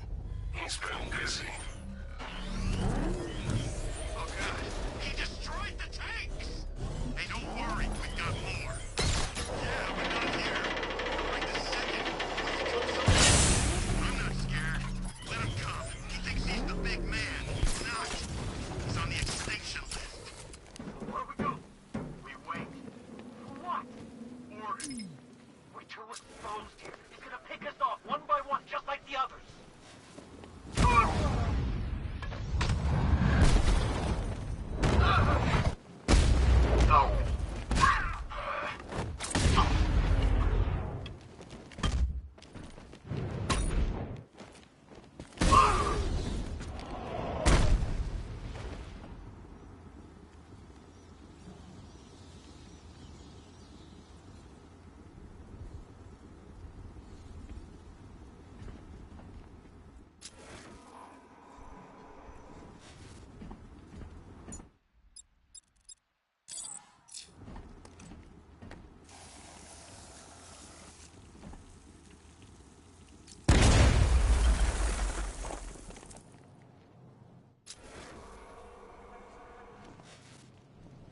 He's been busy. Oh god, he destroyed the tanks! Hey, don't worry, we got more. Yeah, but not here. Like the second. I'm not scared. Let him come. He thinks he's the big man. He's not. He's on the extinction list. Where we go? We wait. For what? Orders. We're too exposed here. He's gonna pick us off one by one, just like the others.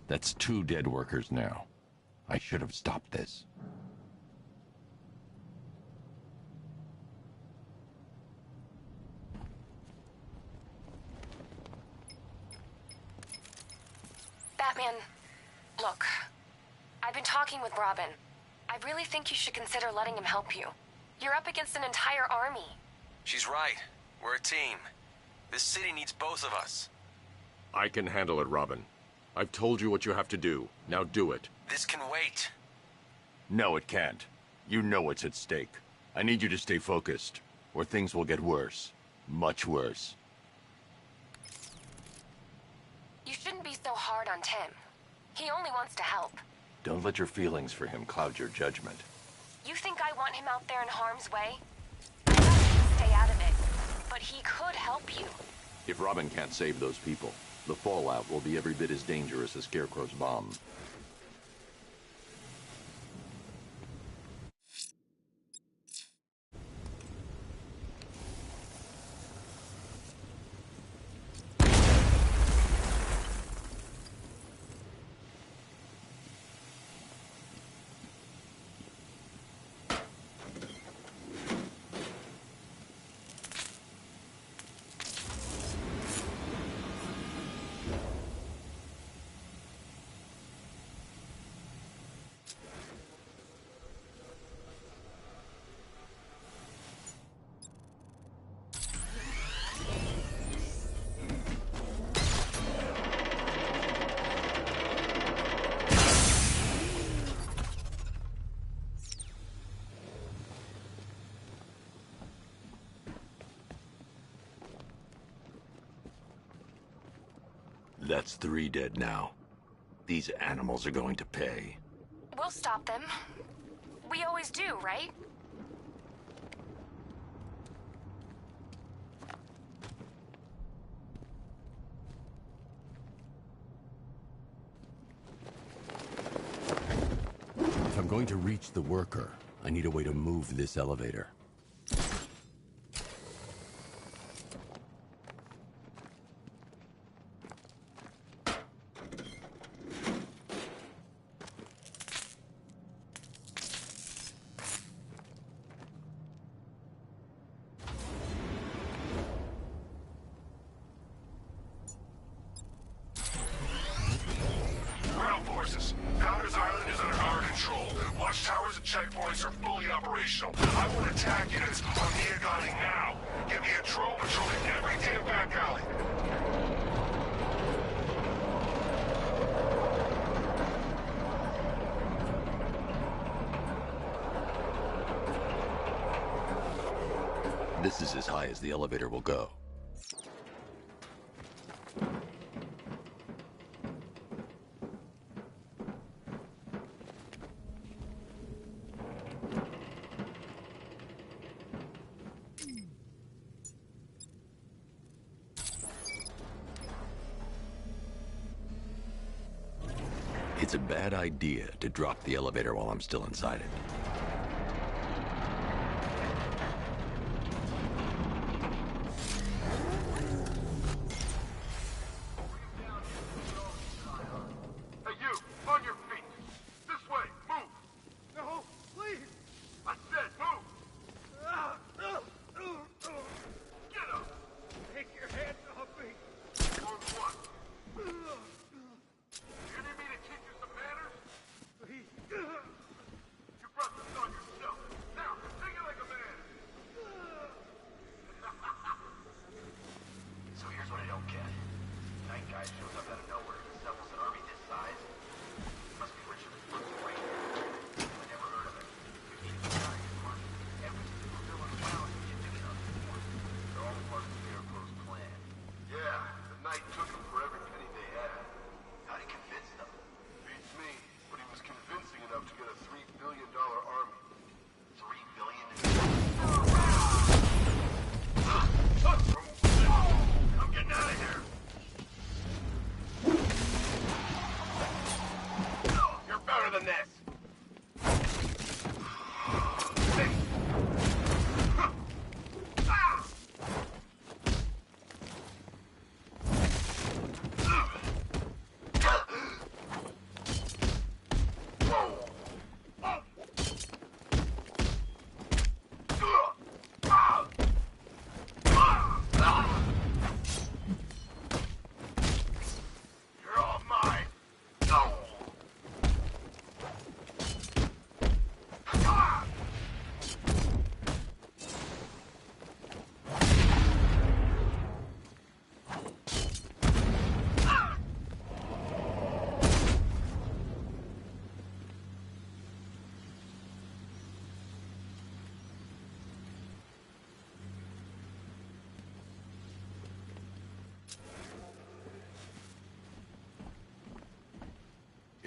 That's 2 dead workers now. I should have stopped this. Batman, look. I've been talking with Robin. I really think you should consider letting him help you. You're up against an entire army. She's right. We're a team. This city needs both of us. I can handle it, Robin. I've told you what you have to do. Now do it. This can wait. No, it can't. You know what's at stake. I need you to stay focused, or things will get worse. Much worse. You shouldn't be so hard on Tim. He only wants to help. Don't let your feelings for him cloud your judgment. You think I want him out there in harm's way? I want him to stay out of it. But he could help you. If Robin can't save those people, the fallout will be every bit as dangerous as Scarecrow's bomb. That's 3 dead now. These animals are going to pay. We'll stop them. We always do, right? If I'm going to reach the worker, I need a way to move this elevator. Ground forces, Founders Island is under our control. Watchtowers and checkpoints are fully operational. I want attack units on Neogani now. Give me a drone patrolling every damn back alley. This is as high as the elevator will go. It's a bad idea to drop the elevator while I'm still inside it. than this.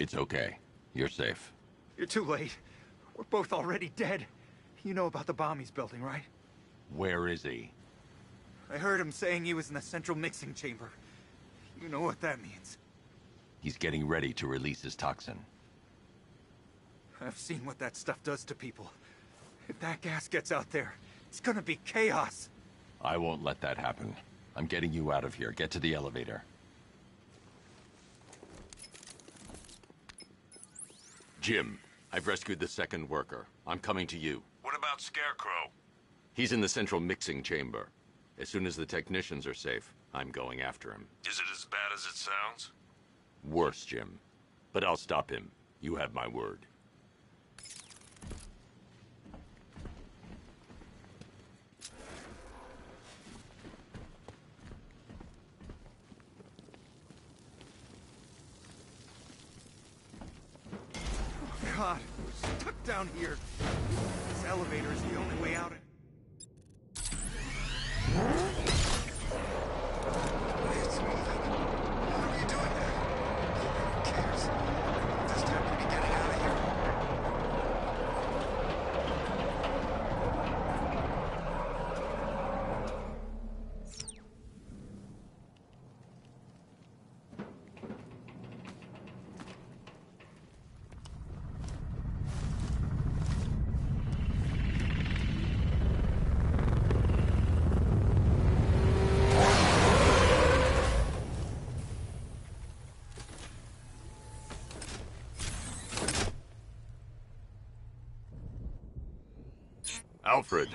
It's okay. You're safe. You're too late. We're both already dead. You know about the bomb he's building, right? Where is he? I heard him saying he was in the central mixing chamber. You know what that means. He's getting ready to release his toxin. I've seen what that stuff does to people. If that gas gets out there, it's gonna be chaos. I won't let that happen. I'm getting you out of here. Get to the elevator. Jim, I've rescued the second worker. I'm coming to you. What about Scarecrow? He's in the central mixing chamber. As soon as the technicians are safe, I'm going after him. Is it as bad as it sounds? Worse, Jim. But I'll stop him. You have my word. God, we're stuck down here. This elevator is the only way out. It's moving. What are you doing there? Who cares? This time we'll be getting out of here. Alfred.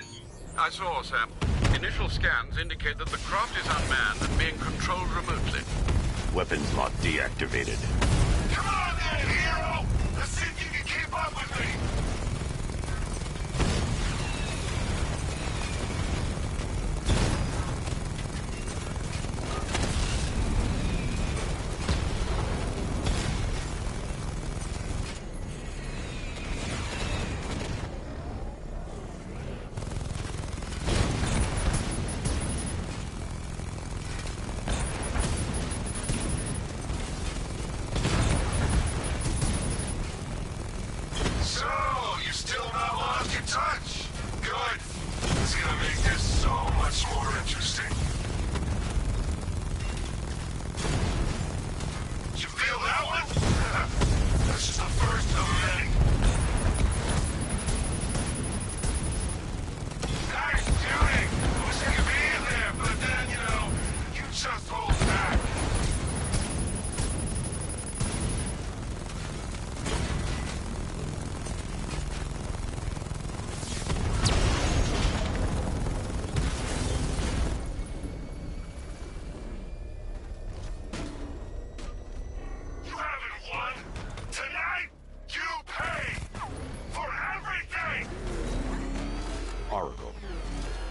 I saw, Sam. Initial scans indicate that the craft is unmanned and being controlled remotely. Weapons lock deactivated. Come on then, hero! Let's see if you can keep up with me!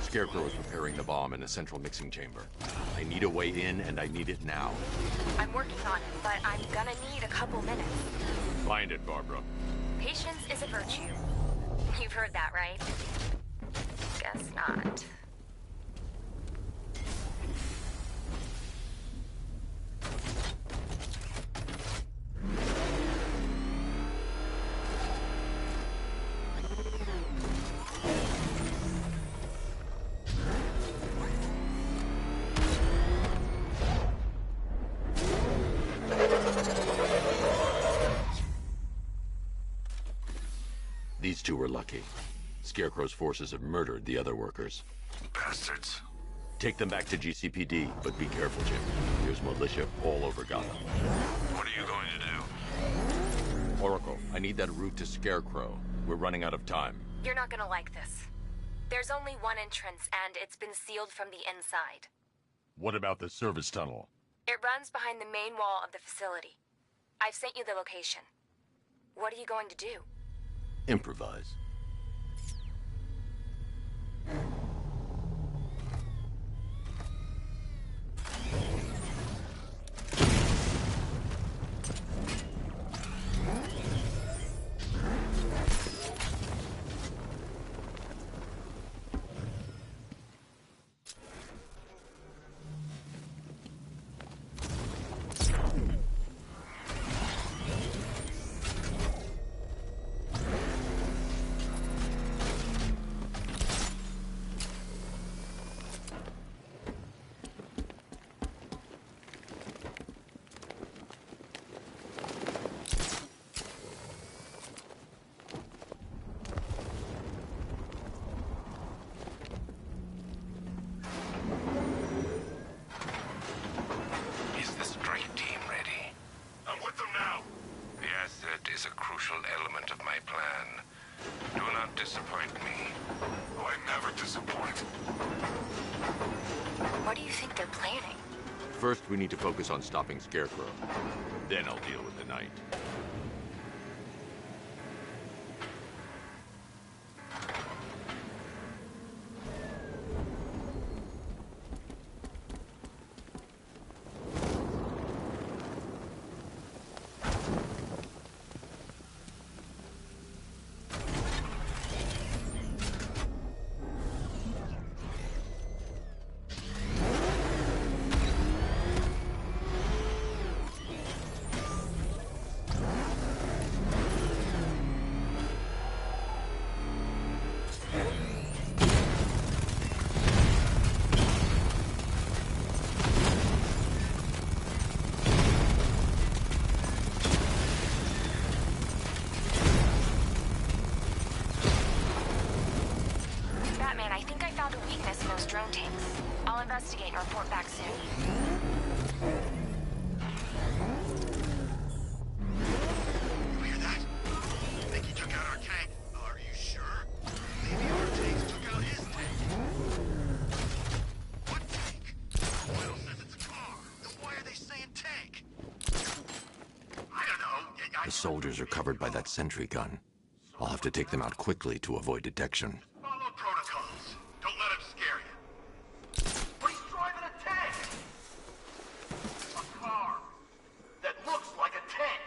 Scarecrow is preparing the bomb in the central mixing chamber. I need a way in, and I need it now. I'm working on it, but I'm gonna need a couple minutes. Find it, Barbara. Patience is a virtue. You've heard that, right? Guess not. These two were lucky. Scarecrow's forces have murdered the other workers. Bastards. Take them back to GCPD, but be careful, Jim. There's militia all over Gotham. What are you going to do? Oracle, I need that route to Scarecrow. We're running out of time. You're not gonna like this. There's only one entrance, and it's been sealed from the inside. What about the service tunnel? It runs behind the main wall of the facility. I've sent you the location. What are you going to do? Improvise. is a crucial element of my plan. Do not disappoint me. Oh, I never disappoint. What do you think they're planning? First, we need to focus on stopping Scarecrow. Then I'll deal with the Knight. Drone tanks. I'll investigate and report back soon. You hear that? I think he took out our tank. Are you sure? Maybe our tanks took out his tank. What tank? Oil says it's a car. Then why are they saying tank? I don't know. The soldiers are covered by that sentry gun. I'll have to take them out quickly to avoid detection. Follow protocols. Don't let him scare you. But he's driving a tank! A car that looks like a tank!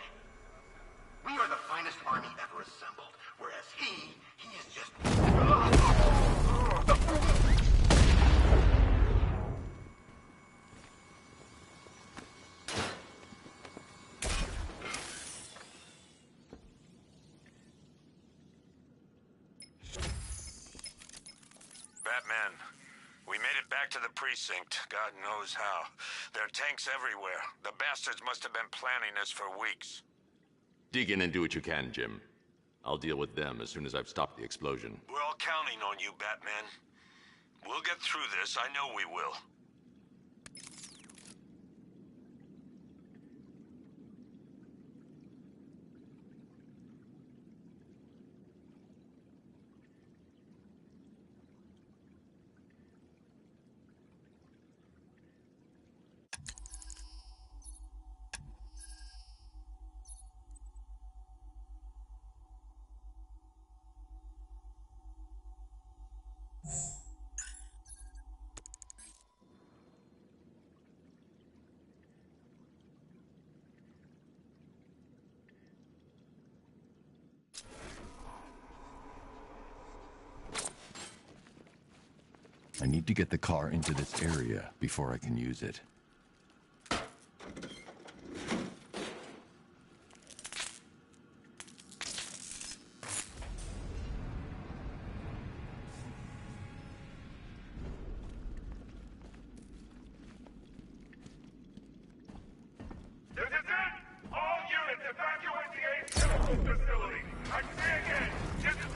We are the finest army ever assembled, whereas he is just... Batman, we made it back to the precinct. God knows how. There are tanks everywhere. The bastards must have been planning this for weeks. Dig in and do what you can, Jim. I'll deal with them as soon as I've stopped the explosion. We're all counting on you, Batman. We'll get through this. I know we will. I need to get the car into this area before I can use it. This is it! All units evacuate the Ace Chemical Facility! I say again, this is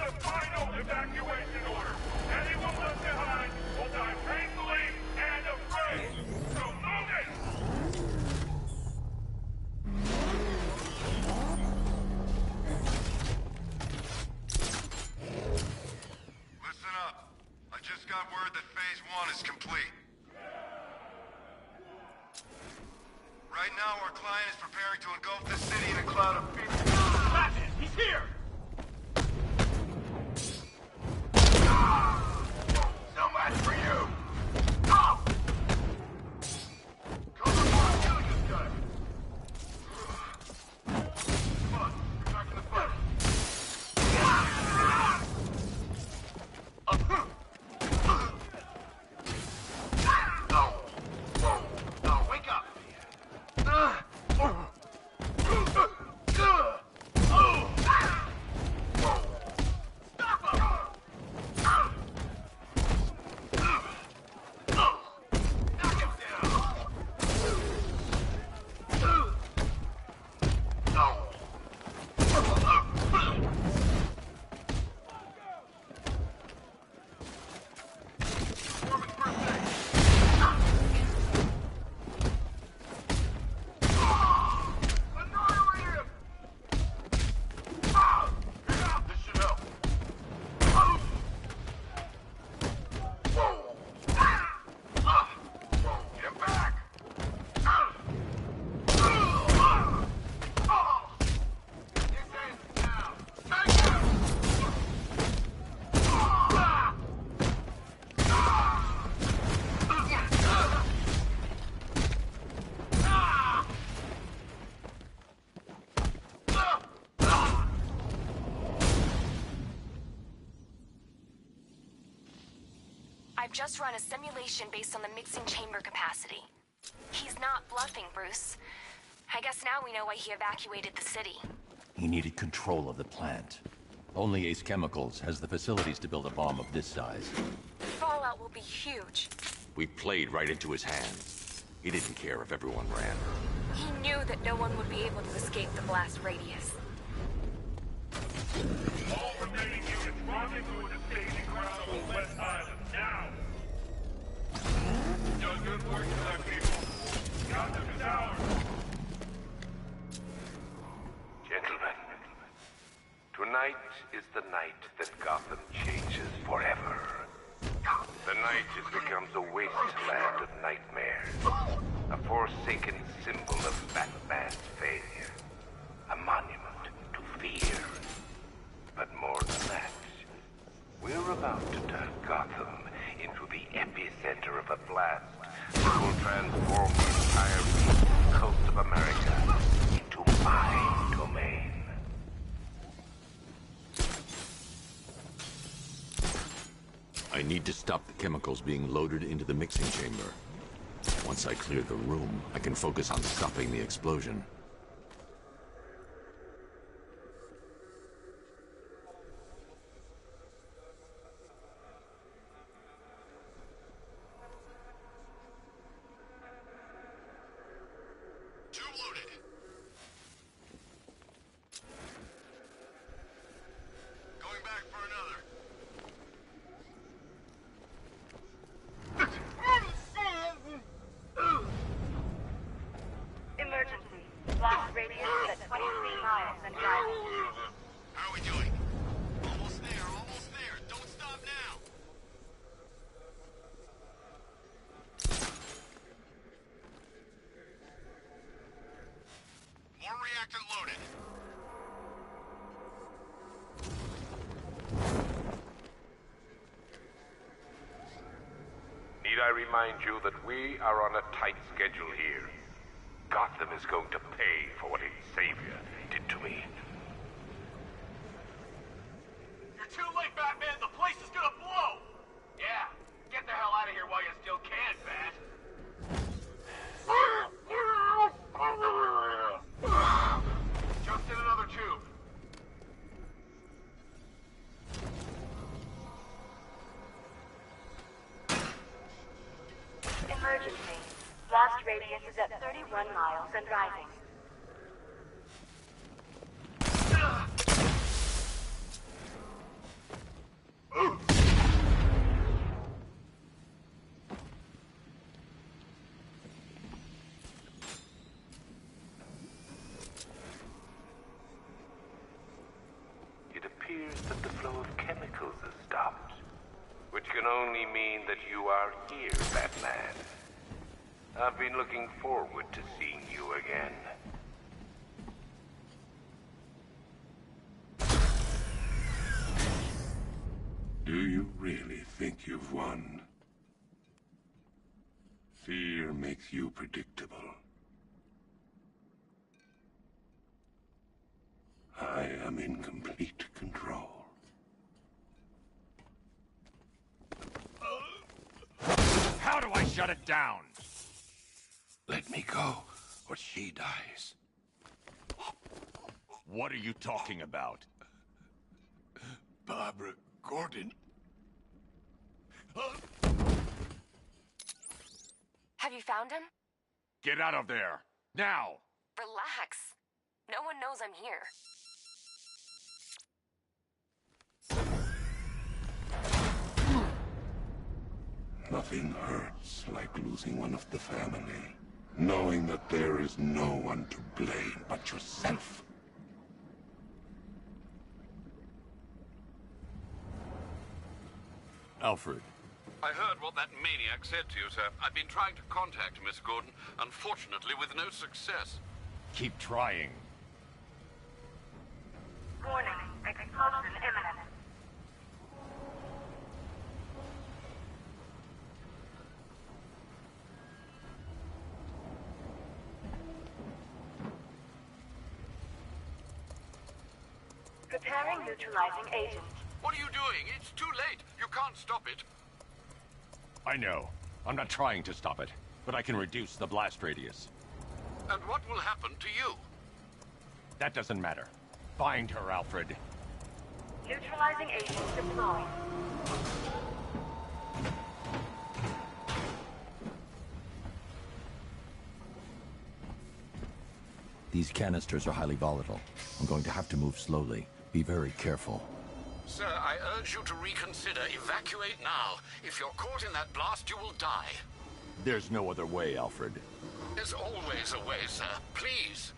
now, our client is preparing to engulf the city in a cloud of fear. Batman, he's here! No match for you! Stop! Cover fire, killing this guy! Come on, we're back in the fight. No, wake up! I've just run a simulation based on the mixing chamber capacity. He's not bluffing, Bruce. I guess now we know why he evacuated the city. He needed control of the plant. Only Ace Chemicals has the facilities to build a bomb of this size. Fallout will be huge. We played right into his hands. He didn't care if everyone ran. He knew that no one would be able to escape the blast radius. All remaining units rendezvous at the staging ground on the West Island, now! Done good work tonight, people. Gotham is ours! Gentlemen, tonight is the night that Gotham changes forever. The night it becomes a wasteland of nightmares, a forsaken symbol of Batman's failure, a monument to fear. But more than that, we're about to turn Gotham into the epicenter of a blast that will transform the entire east coast of America into my domain. I need to stop the chemicals being loaded into the mixing chamber. Once I clear the room, I can focus on stopping the explosion. Emergency. Blast radius is at 23 miles and driving. How are we doing? Almost there, almost there. Don't stop now! More reactant loaded. Need I remind you that we are on a tight schedule here? Gotham is going to pay for what its savior did to me. You're too late, Batman! The place is gonna blow! Yeah, get the hell out of here while you still can, Bat! Just in another tube. Emergency. Blast radius is at 31 miles and rising. It appears that the flow of chemicals has stopped, which can only mean that you are here, Batman. I've been looking forward to seeing you again. Do you really think you've won? Fear makes you predictable. I am in complete control. How do I shut it down? Let me go, or she dies. What are you talking about? Barbara Gordon. Have you found him? Get out of there! Now! Relax. No one knows I'm here. Nothing hurts like losing one of the family. Knowing that there is no one to blame but yourself. Alfred. I heard what that maniac said to you, sir. I've been trying to contact Miss Gordon, unfortunately with no success. Keep trying. Warning, explosion imminent. Preparing neutralizing agent. What are you doing? It's too late. You can't stop it. I know. I'm not trying to stop it, but I can reduce the blast radius. And what will happen to you? That doesn't matter. Find her, Alfred. Neutralizing agent deployed. These canisters are highly volatile. I'm going to have to move slowly. Be very careful. Sir, I urge you to reconsider. Evacuate now. If you're caught in that blast, you will die. There's no other way, Alfred. There's always a way, sir. Please.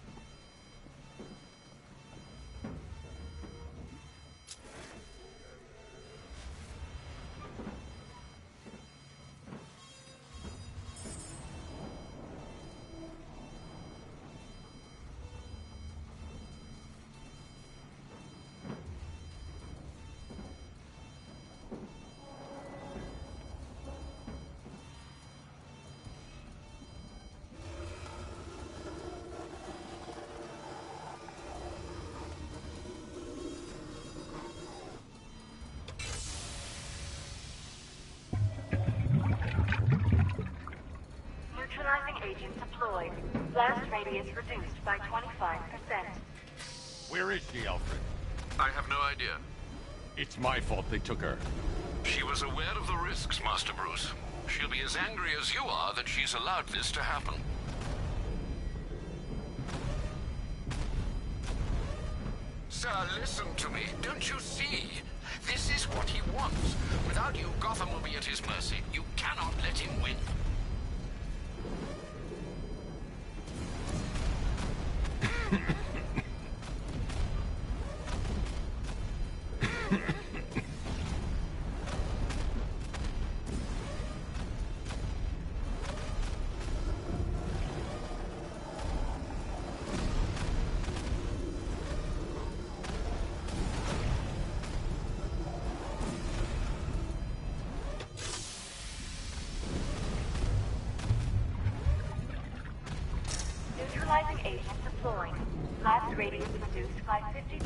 Neutralizing agent deployed. Blast radius reduced by 25%. Where is she, Alfred? I have no idea. It's my fault they took her. She was aware of the risks, Master Bruce. She'll be as angry as you are that she's allowed this to happen. Sir, listen to me. Don't you see? This is what he wants. Without you, Gotham will be at his mercy. You cannot let him win. Neutralizing agent deployed. Blast radius reduced by 50%.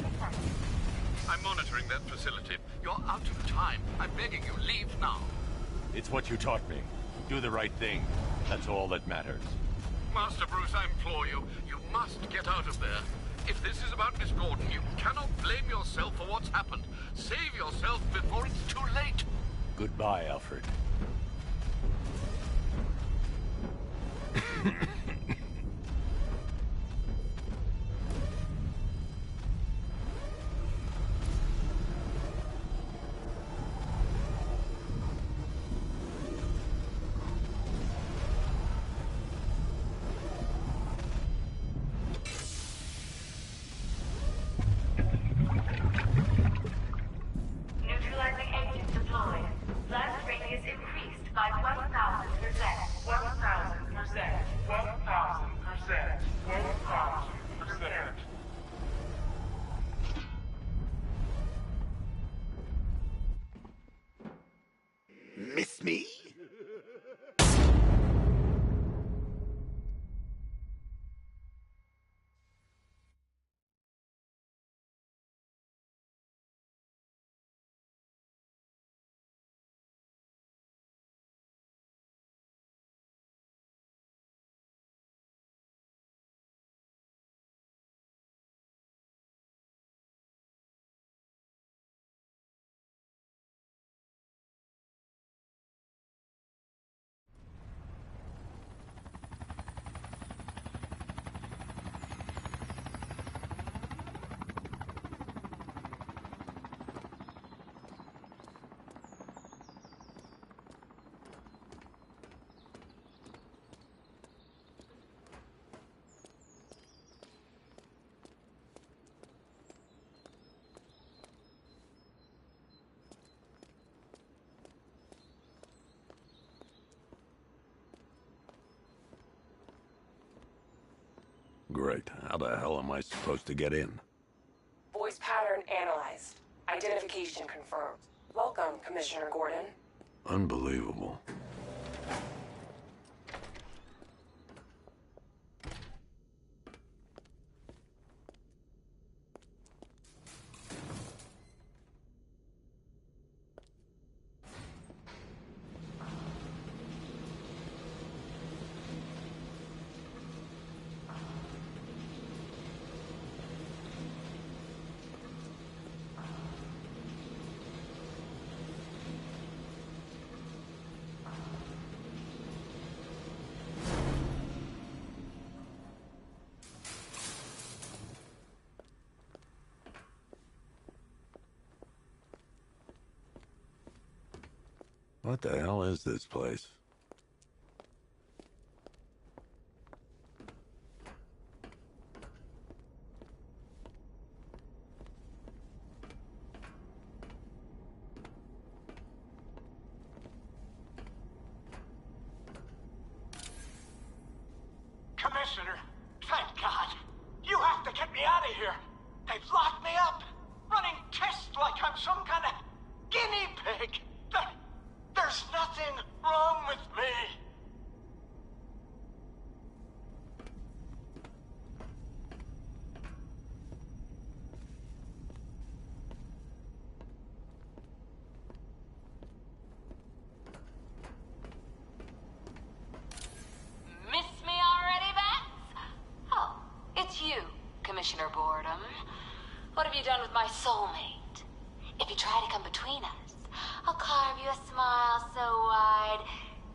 I'm monitoring that facility. You're out of time. I'm begging you, leave now. It's what you taught me. Do the right thing. That's all that matters. Master Bruce, I implore you, you must get out of there. If this is about Miss Gordon, you cannot blame yourself for what's happened. Save yourself before it's too late. Goodbye, Alfred. Neutralizing agent deployed. Blast radius increased by 1,000%. 1,000%. Great. How the hell am I supposed to get in? Voice pattern analyzed. Identification confirmed. Welcome, Commissioner Gordon. Unbelievable. What the hell is this place? Commissioner, thank God. You have to get me out of here. They've locked me up, running tests like I'm some kind of guinea pig. There's nothing wrong with me. Miss me already, Bats? Oh, it's you, Commissioner Boredom. What have you done with my soulmate? If you try to come between us, I'll carve you a smile so wide,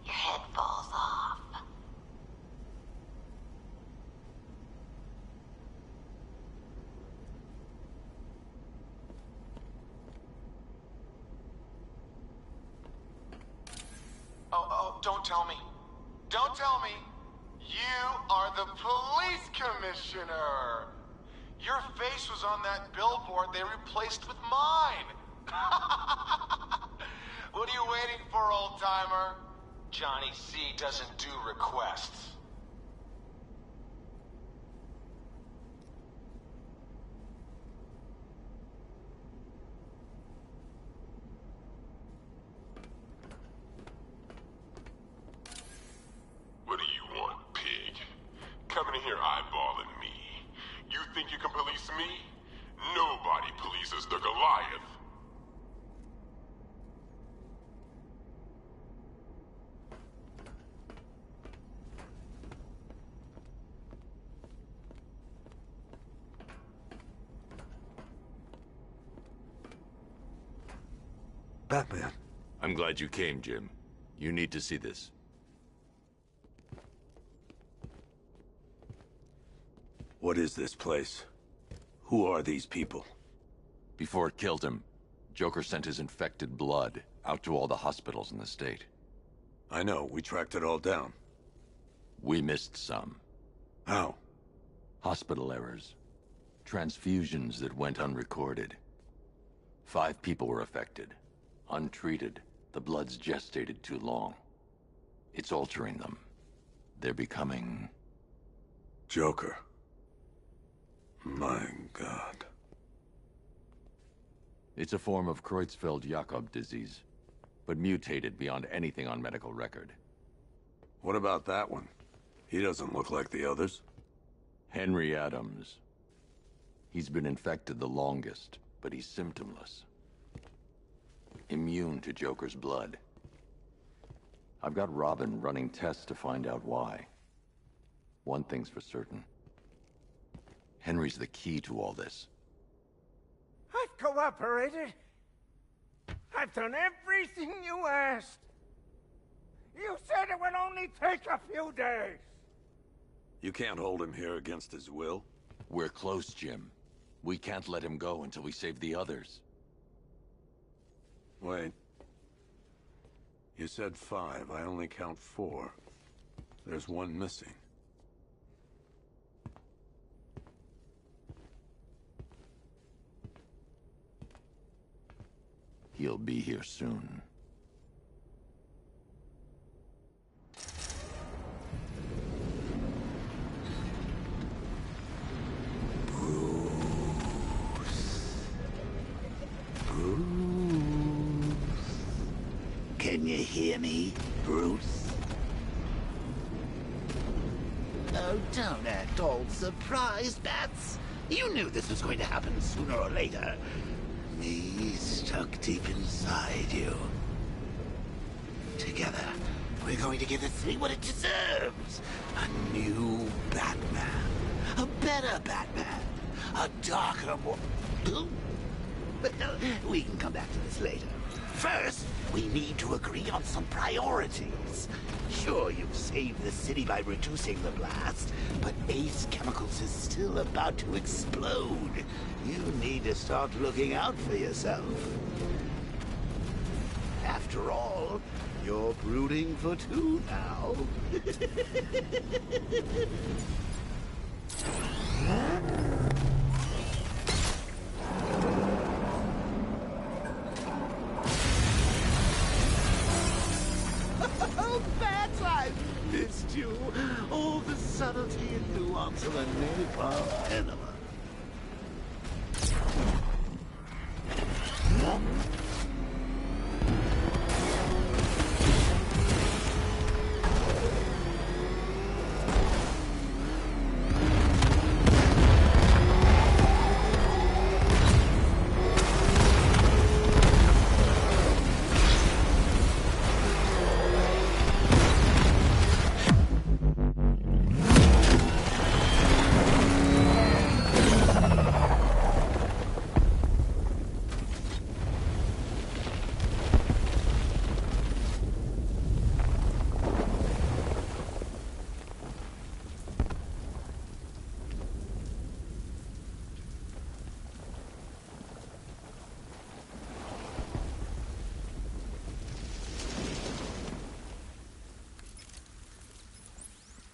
your head falls off. Oh, don't tell me. Don't tell me. You are the police commissioner. Your face was on that billboard they replaced with mine. What are you waiting for, old-timer? Johnny C doesn't do requests. What do you want, pig? Coming in here eyeballing me. You think you can police me? Nobody polices the Goliath. Batman. I'm glad you came, Jim. You need to see this. What is this place? Who are these people? Before it killed him, Joker sent his infected blood out to all the hospitals in the state. I know, we tracked it all down. We missed some. How? Hospital errors. Transfusions that went unrecorded. 5 people were affected. Untreated, the blood's gestated too long. It's altering them. They're becoming... Joker. My God. It's a form of Creutzfeldt-Jakob disease, but mutated beyond anything on medical record. What about that one? He doesn't look like the others. Henry Adams. He's been infected the longest, but he's symptomless. Immune to Joker's blood. I've got Robin running tests to find out why. One thing's for certain. Henry's the key to all this. I've cooperated. I've done everything you asked. You said it would only take a few days. You can't hold him here against his will? We're close, Jim. We can't let him go until we save the others. Wait. You said 5. I only count 4. There's one missing. He'll be here soon. hear me, Bruce? Oh, don't act all surprised, Bats. You knew this was going to happen sooner or later. Me stuck deep inside you. Together, we're going to give the city what it deserves. A new Batman. A better Batman. A darker, more... But we can come back to this later. First, we need to agree on some priorities. Sure, you've saved the city by reducing the blast, but Ace Chemicals is still about to explode. You need to start looking out for yourself. After all, you're brooding for two now. Oh, Bats, I've missed you. All the subtlety and nuance of a napalm enema.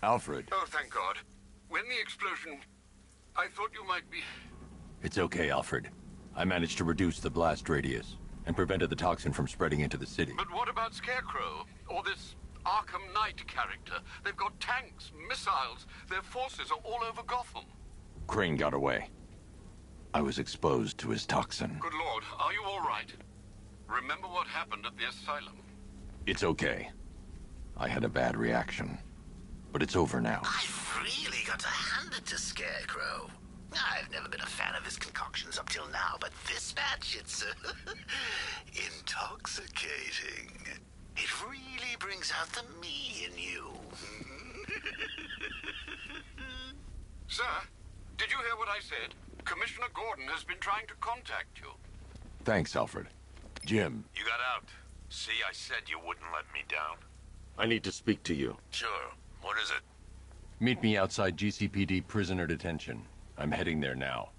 Alfred. Oh, thank God. When the explosion... I thought you might be... It's okay, Alfred. I managed to reduce the blast radius and prevented the toxin from spreading into the city. But what about Scarecrow? Or this Arkham Knight character? They've got tanks, missiles. Their forces are all over Gotham. Crane got away. I was exposed to his toxin. Good Lord, are you all right? Remember what happened at the asylum? It's okay. I had a bad reaction. But it's over now. I've really got to hand it to Scarecrow. I've never been a fan of his concoctions up till now, but this batch, it's intoxicating. It really brings out the me in you. Sir, did you hear what I said? Commissioner Gordon has been trying to contact you. Thanks, Alfred. Jim. You got out. See, I said you wouldn't let me down. I need to speak to you. Sure. What is it? Meet me outside GCPD prisoner detention. I'm heading there now.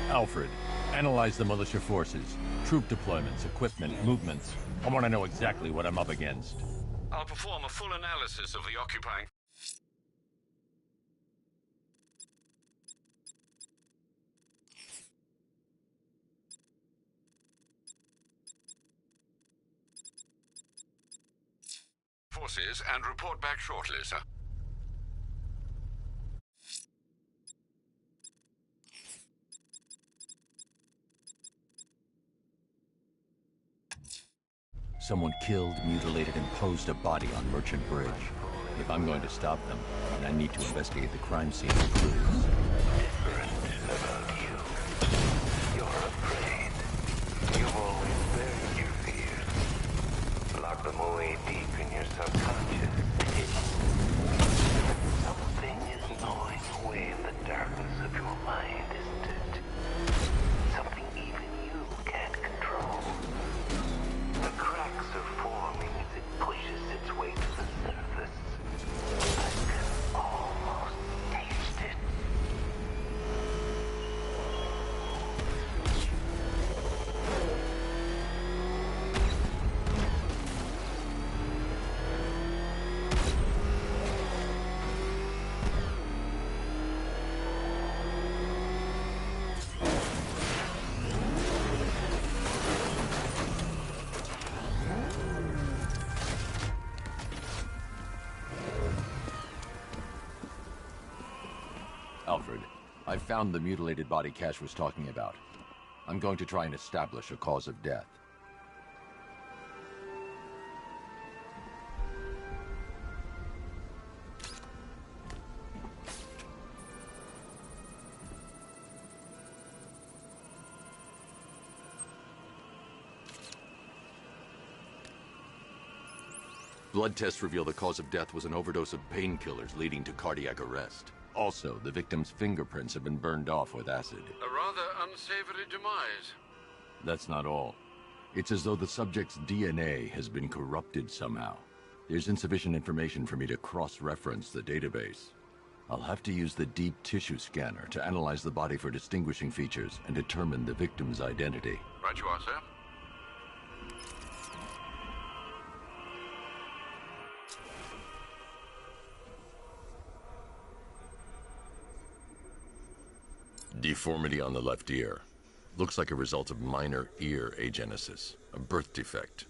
Alfred, analyze the militia forces, troop deployments, equipment, movements. I want to know exactly what I'm up against. I'll perform a full analysis of the occupying... forces and report back shortly, sir. Someone killed, mutilated, and posed a body on Merchant Bridge. If I'm going to stop them, then I need to investigate the crime scene for clues. Different about you. You're afraid. You've always buried your fears. Lock them away deep in your subconscious. Something is gnawing away in the darkness of your mind, isn't it? Something even you can't control. The cracks are forming as it pushes its way to the surface. I can almost taste it. Alfred, I found the mutilated body Cash was talking about. I'm going to try and establish a cause of death. Blood tests reveal the cause of death was an overdose of painkillers leading to cardiac arrest. Also, the victim's fingerprints have been burned off with acid. A rather unsavory demise. That's not all. It's as though the subject's DNA has been corrupted somehow. There's insufficient information for me to cross-reference the database. I'll have to use the deep tissue scanner to analyze the body for distinguishing features and determine the victim's identity. Right you are, sir. Deformity on the left ear. Looks like a result of minor ear agenesis, a birth defect.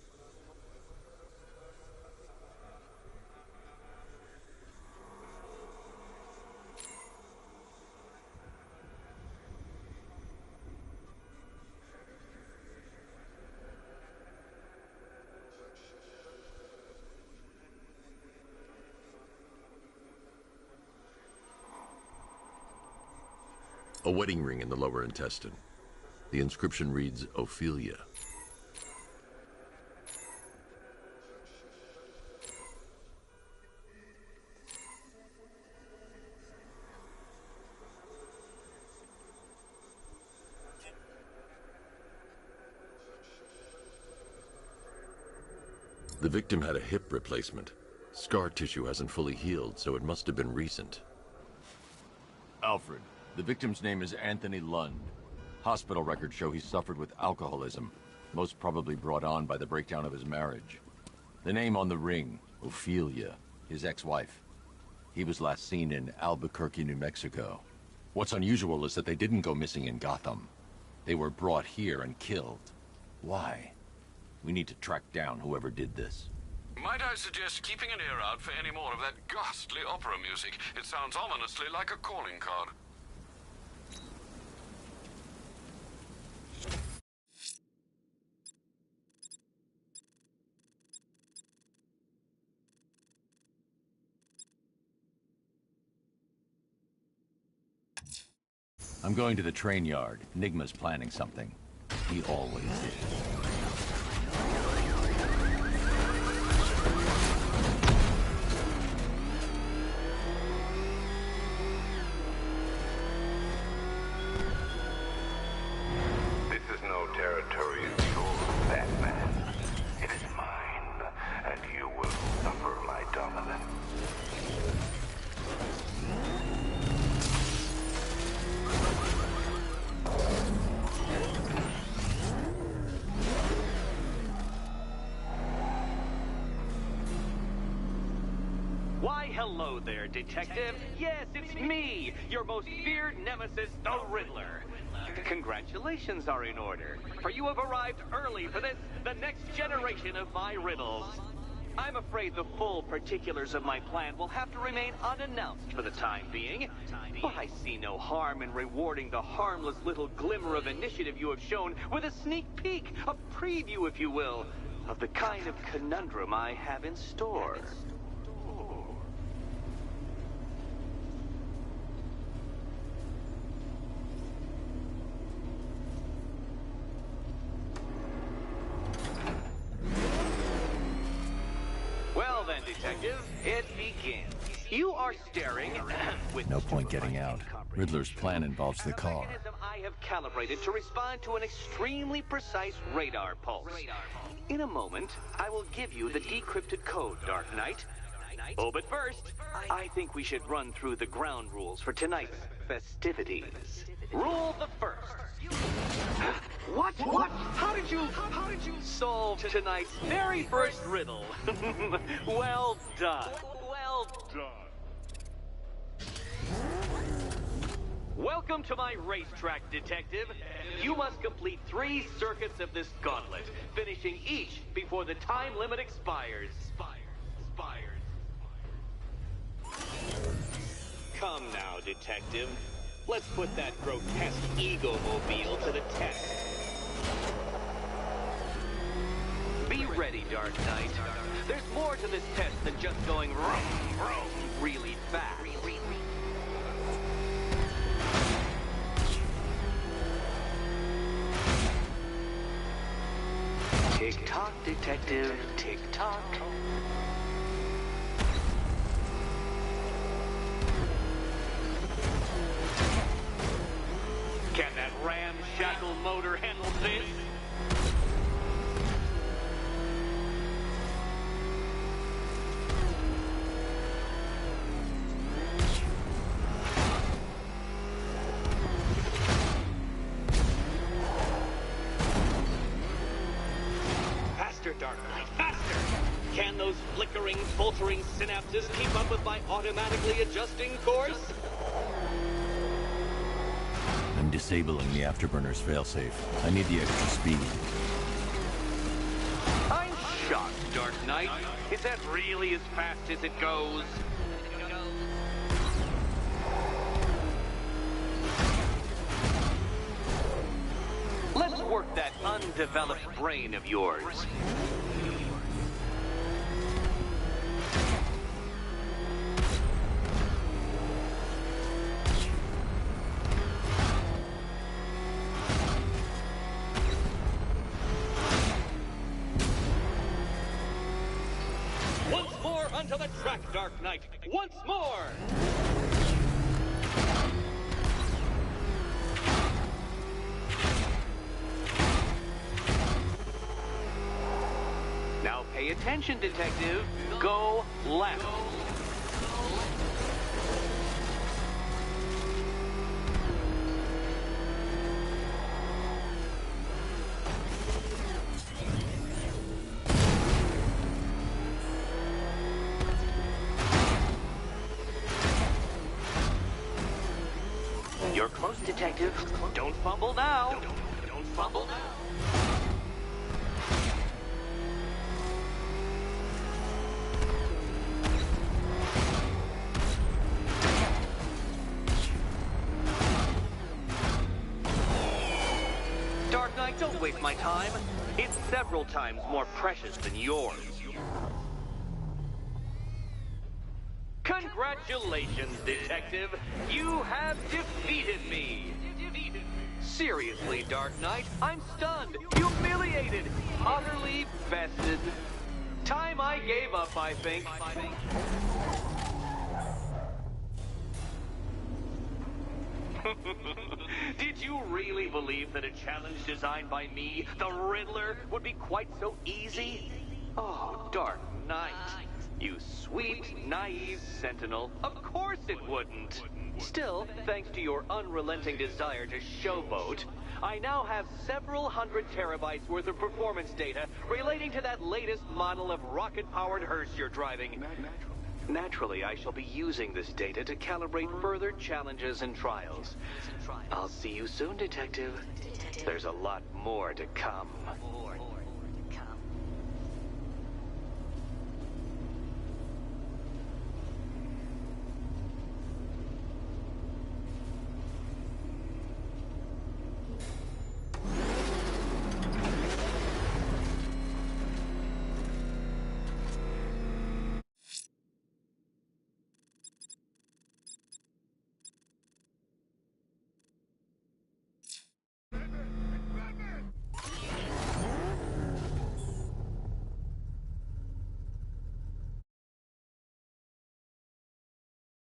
A wedding ring in the lower intestine. The inscription reads, Ophelia. The victim had a hip replacement. Scar tissue hasn't fully healed, so it must have been recent. Alfred, the victim's name is Anthony Lund. Hospital records show he suffered with alcoholism, most probably brought on by the breakdown of his marriage. The name on the ring, Ophelia, his ex-wife. He was last seen in Albuquerque, New Mexico. What's unusual is that they didn't go missing in Gotham. They were brought here and killed. Why? We need to track down whoever did this. Might I suggest keeping an ear out for any more of that ghastly opera music? It sounds ominously like a calling card. I'm going to the train yard. Enigma's planning something. He always is. This is no territory of yours, Batman. It is mine, and you will suffer my dominance. Why, hello there, Detective. Yes, it's me, your most feared nemesis, the Riddler. Congratulations are in order, for you have arrived early for this, the next generation of my riddles. I'm afraid the full particulars of my plan will have to remain unannounced for the time being, but I see no harm in rewarding the harmless little glimmer of initiative you have shown with a sneak peek, a preview, if you will, of the kind of conundrum I have in store. Well then, Detective, it begins. You are staring with No point getting out. Riddler's plan involves the car. mechanism I have calibrated to respond to an extremely precise radar pulse. In a moment, I will give you the decrypted code, Dark Knight. Oh, but first, I think we should run through the ground rules for tonight's festivities. Rule the first. What? How did you solve tonight's very first riddle? Well done. Well done. Welcome to my racetrack, Detective. You must complete 3 circuits of this gauntlet, finishing each before the time limit expires. Come now, Detective. Let's put that grotesque ego-mobile to the test. Be ready, Dark Knight. There's more to this test than just going vroom, vroom really fast. Tick-tock, detective, tick-tock. Can that ramshackle motor handle this? Dark Knight, faster! Can those flickering, faltering synapses keep up with my automatically adjusting course? I'm disabling the afterburner's failsafe. I need the extra speed. I'm shocked, Dark Knight. Is that really as fast as it goes? Let's work that undeveloped brain of yours. Once more onto the track, Dark Knight. Once more! Now pay attention, detective. Go left. You're close, detective. Don't fumble now. Don't fumble now. Dark Knight, don't waste my time. It's several times more precious than yours. Congratulations, detective. You have defeated me. Seriously, Dark Knight, I'm stunned, humiliated, utterly bested. Time I gave up, I think. Did you really believe that a challenge designed by me, the Riddler, would be quite so easy? Oh, Dark Knight. You sweet, naive sentinel. Of course it wouldn't. Still, thanks to your unrelenting desire to showboat, I now have several hundred terabytes worth of performance data relating to that latest model of rocket-powered hearse you're driving. Naturally, I shall be using this data to calibrate further challenges and trials. I'll see you soon, detective. There's a lot more to come.